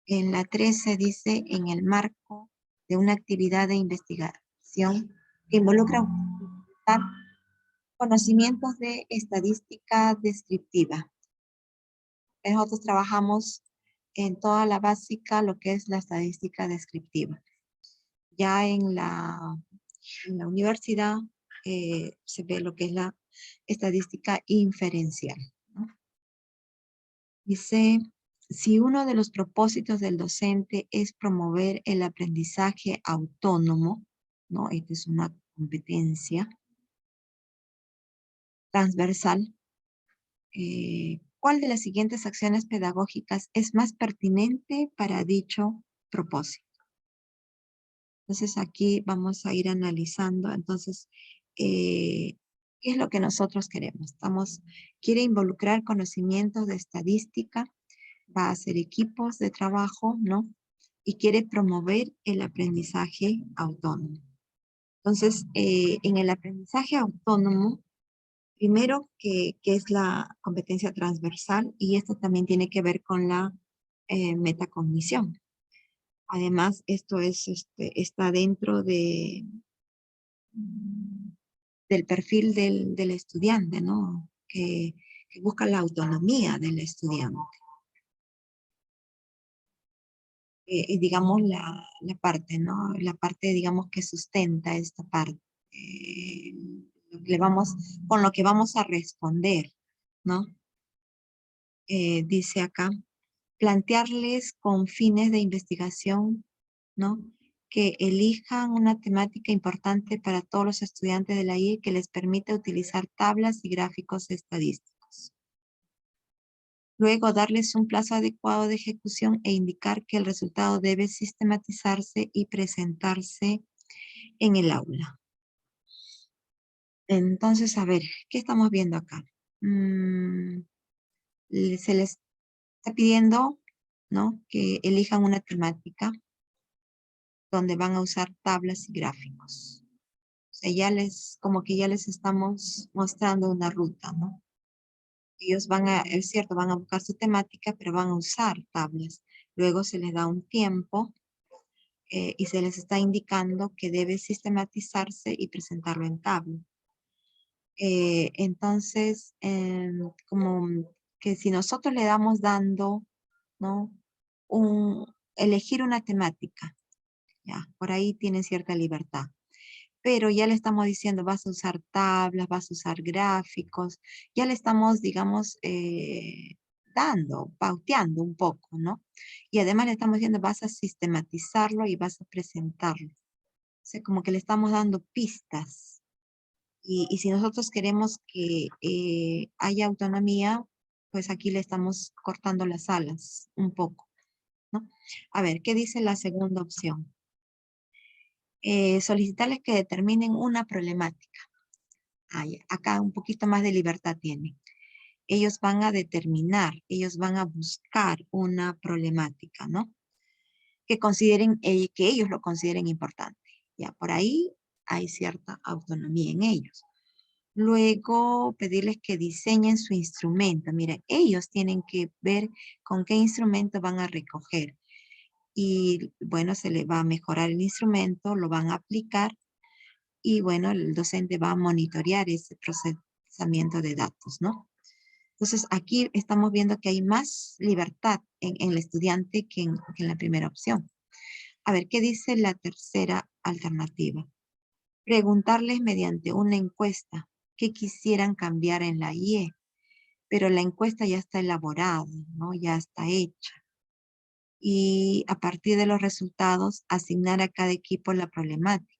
en la 13 dice, en el marco de una actividad de investigación que involucra utilizar conocimientos de estadística descriptiva. Nosotros trabajamos en toda la básica, lo que es la estadística descriptiva. Ya en la universidad se ve lo que es la estadística inferencial, ¿no? Dice, si uno de los propósitos del docente es promover el aprendizaje autónomo, ¿no? Esta es una competencia transversal. ¿Cuál de las siguientes acciones pedagógicas es más pertinente para dicho propósito? Entonces aquí vamos a ir analizando. Entonces, ¿qué es lo que nosotros queremos? Quiere involucrar conocimientos de estadística, va a hacer equipos de trabajo, ¿no? Y quiere promover el aprendizaje autónomo. Entonces, en el aprendizaje autónomo, primero que es la competencia transversal, y esto también tiene que ver con la metacognición. Además, esto está dentro del perfil del estudiante, ¿no? Que busca la autonomía del estudiante. Y digamos la parte, ¿no? La parte, digamos, que sustenta esta parte. Con lo que vamos a responder, ¿no? Dice acá, plantearles con fines de investigación, ¿no? Que elijan una temática importante para todos los estudiantes de la IE que les permita utilizar tablas y gráficos estadísticos. Luego, darles un plazo adecuado de ejecución e indicar que el resultado debe sistematizarse y presentarse en el aula. Entonces, a ver, ¿qué estamos viendo acá? Se les está pidiendo, ¿no? Que elijan una temática donde van a usar tablas y gráficos. O sea, como que ya les estamos mostrando una ruta, ¿no? Ellos es cierto, van a buscar su temática, pero van a usar tablas. Luego se les da un tiempo y se les está indicando que debe sistematizarse y presentarlo en tabla. Entonces, como que si nosotros le damos ¿no? Elegir una temática, ya, por ahí tienen cierta libertad. Pero ya le estamos diciendo, vas a usar tablas, vas a usar gráficos, ya le estamos, digamos, pauteando un poco, ¿no? Y además le estamos diciendo, vas a sistematizarlo y vas a presentarlo. O sea, como que le estamos dando pistas. Y si nosotros queremos que haya autonomía, pues aquí le estamos cortando las alas un poco, ¿no? A ver, ¿qué dice la segunda opción? Solicitarles que determinen una problemática. Acá un poquito más de libertad tienen. Ellos van a determinar, ellos van a buscar una problemática, ¿no? Que ellos lo consideren importante. Ya, por ahí hay cierta autonomía en ellos. Luego, pedirles que diseñen su instrumento. Miren, ellos tienen que ver con qué instrumento van a recoger. Y bueno, se les va a mejorar el instrumento, lo van a aplicar y bueno, el docente va a monitorear ese procesamiento de datos, ¿no? Entonces, aquí estamos viendo que hay más libertad en el estudiante que en la primera opción. A ver, ¿qué dice la tercera alternativa? Preguntarles mediante una encuesta qué quisieran cambiar en la IE, pero la encuesta ya está elaborada, ¿no? Ya está hecha. Y a partir de los resultados, asignar a cada equipo la problemática.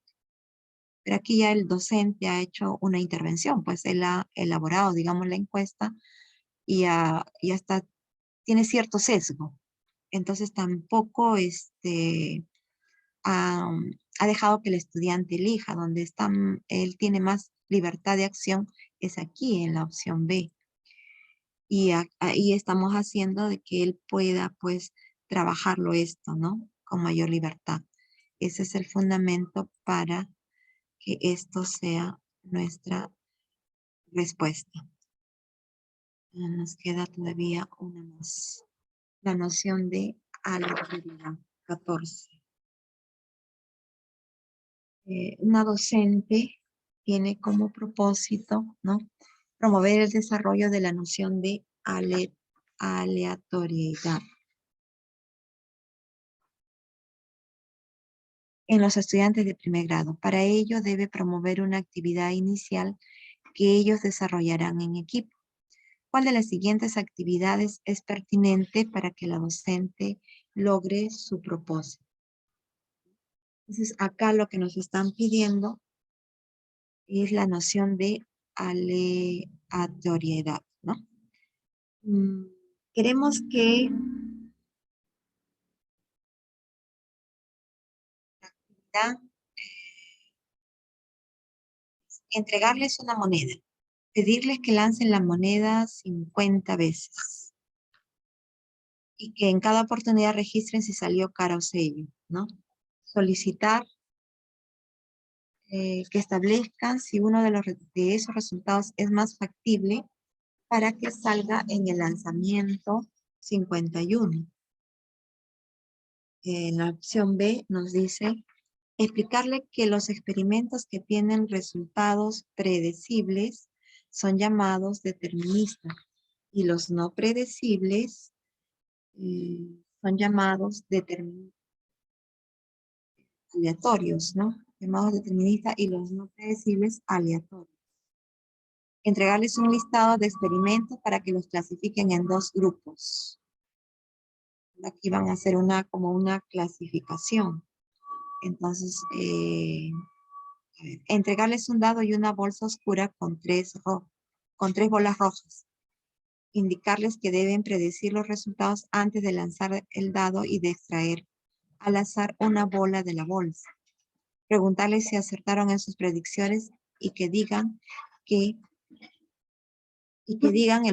Pero aquí ya el docente ha hecho una intervención, pues él ha elaborado, digamos, la encuesta y ya está, tiene cierto sesgo. Entonces tampoco ha dejado que el estudiante elija, donde él tiene más libertad de acción, es aquí en la opción B. Y ahí estamos haciendo de que él pueda, pues, trabajarlo esto, ¿no? Con mayor libertad. Ese es el fundamento para que esto sea nuestra respuesta. Nos queda todavía una más. La noción de aleatoriedad, 14. Una docente tiene como propósito, ¿no? Promover el desarrollo de la noción de aleatoriedad en los estudiantes de primer grado. Para ello debe promover una actividad inicial que ellos desarrollarán en equipo. ¿Cuál de las siguientes actividades es pertinente para que la docente logre su propósito? Entonces, acá lo que nos están pidiendo es la noción de aleatoriedad, ¿no? Queremos que entregarles una moneda, pedirles que lancen la moneda 50 veces y que en cada oportunidad registren si salió cara o sello, ¿no? Solicitar que establezcan si uno de esos resultados es más factible para que salga en el lanzamiento 51. En la opción B nos dice explicarle que los experimentos que tienen resultados predecibles son llamados deterministas y los no predecibles son llamados aleatorios, ¿no? Llamados deterministas y los no predecibles aleatorios. Entregarles un listado de experimentos para que los clasifiquen en dos grupos. Aquí van a hacer como una clasificación. Entonces, entregarles un dado y una bolsa oscura con tres bolas rojas. Indicarles que deben predecir los resultados antes de lanzar el dado y de extraer al azar una bola de la bolsa. Preguntarles si acertaron en sus predicciones y que digan el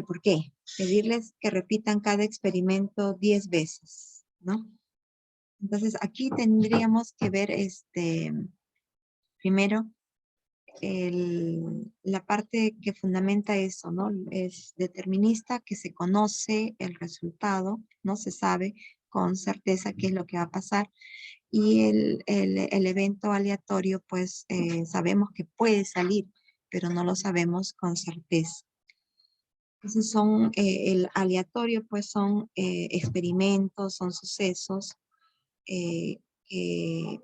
por qué. Pedirles que repitan cada experimento 10 veces, ¿no? Entonces, aquí tendríamos que ver primero la parte que fundamenta eso, ¿no? Es determinista, que se conoce el resultado, no se sabe con certeza qué es lo que va a pasar. Y el evento aleatorio, pues sabemos que puede salir, pero no lo sabemos con certeza. Entonces el aleatorio, pues son experimentos, son sucesos eh, que,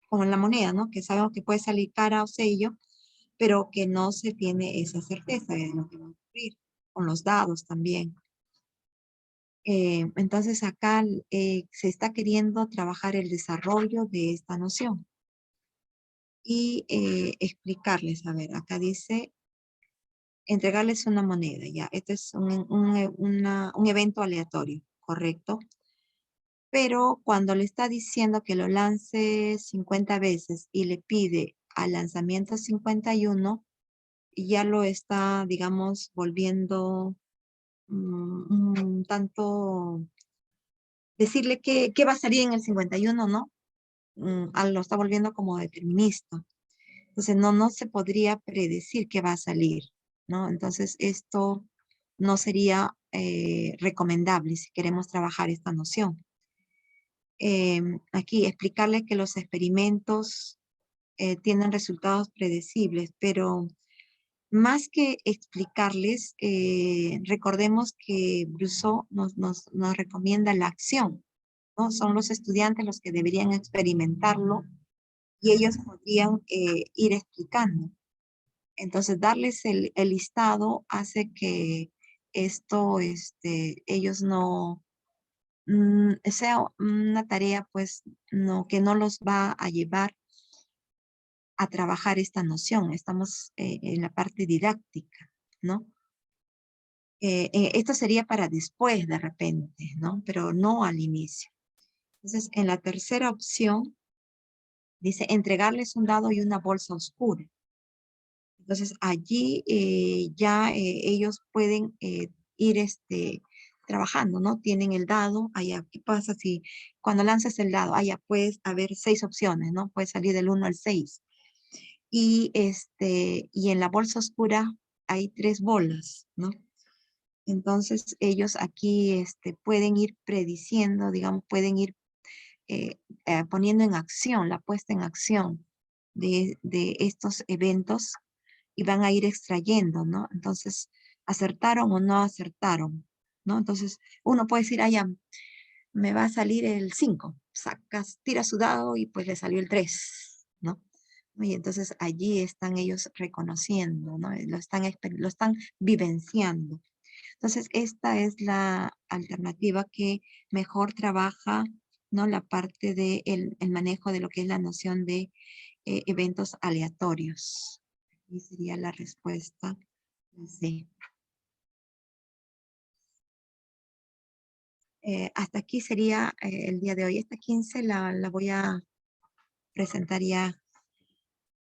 como en la moneda, ¿no? Que sabemos que puede salir cara o sello, pero que no se tiene esa certeza de lo que va a ocurrir, con los dados también. Entonces acá se está queriendo trabajar el desarrollo de esta noción y explicarles, a ver, acá dice entregarles una moneda, ya, este es un evento aleatorio, ¿correcto? Pero cuando le está diciendo que lo lance 50 veces y le pide al lanzamiento 51, ya lo está, digamos, volviendo un tanto, decirle qué va a salir en el 51, ¿no? Lo está volviendo como determinista. Entonces, no se podría predecir qué va a salir, ¿no? Entonces, esto no sería recomendable si queremos trabajar esta noción. Aquí explicarle que los experimentos tienen resultados predecibles, pero más que explicarles, recordemos que Brousseau nos recomienda la acción, ¿no? Son los estudiantes los que deberían experimentarlo y ellos podrían ir explicando. Entonces, darles el listado hace que esto, ellos no, sea una tarea, pues, no, que no los va a llevar a trabajar esta noción. Estamos en la parte didáctica, ¿no? Esto sería para después de repente, ¿no? Pero no al inicio. Entonces, en la tercera opción, dice entregarles un dado y una bolsa oscura. Entonces, allí ya ellos pueden ir trabajando, ¿no? Tienen el dado, allá, ¿qué pasa si cuando lanzas el dado, allá puedes haber 6 opciones, ¿no? Puede salir del 1 al 6. Y en la bolsa oscura hay 3 bolas, ¿no? Entonces, ellos aquí pueden ir prediciendo, digamos, pueden ir poniendo en acción, la puesta en acción de estos eventos y van a ir extrayendo, ¿no? Entonces, ¿acertaron o no acertaron? ¿No? Entonces, uno puede decir, ah, ya, me va a salir el 5. Sacas, tira su dado y pues le salió el 3, ¿no? Y entonces allí están ellos reconociendo, ¿no? Lo están vivenciando. Entonces, esta es la alternativa que mejor trabaja, ¿no? La parte del el manejo de lo que es la noción de eventos aleatorios. Y sería la respuesta C. Hasta aquí sería el día de hoy. Esta 15 la voy a presentar ya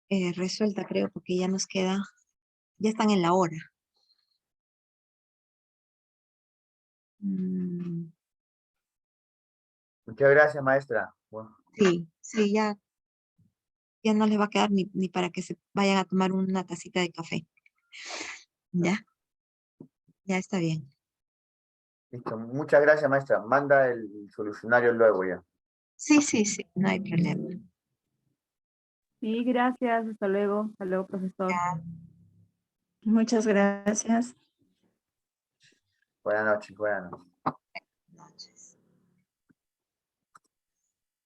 resuelta, creo, porque ya nos queda, ya están en la hora. Mm, Muchas gracias, maestra. Bueno, sí, ya no les va a quedar ni para que se vayan a tomar una tacita de café. Ya, ya está bien. listo. Muchas gracias, maestra. Manda el solucionario luego ya. Sí, no hay problema. Sí, gracias. Hasta luego. Hasta luego, profesor. Muchas gracias. Buenas noches, buenas noches.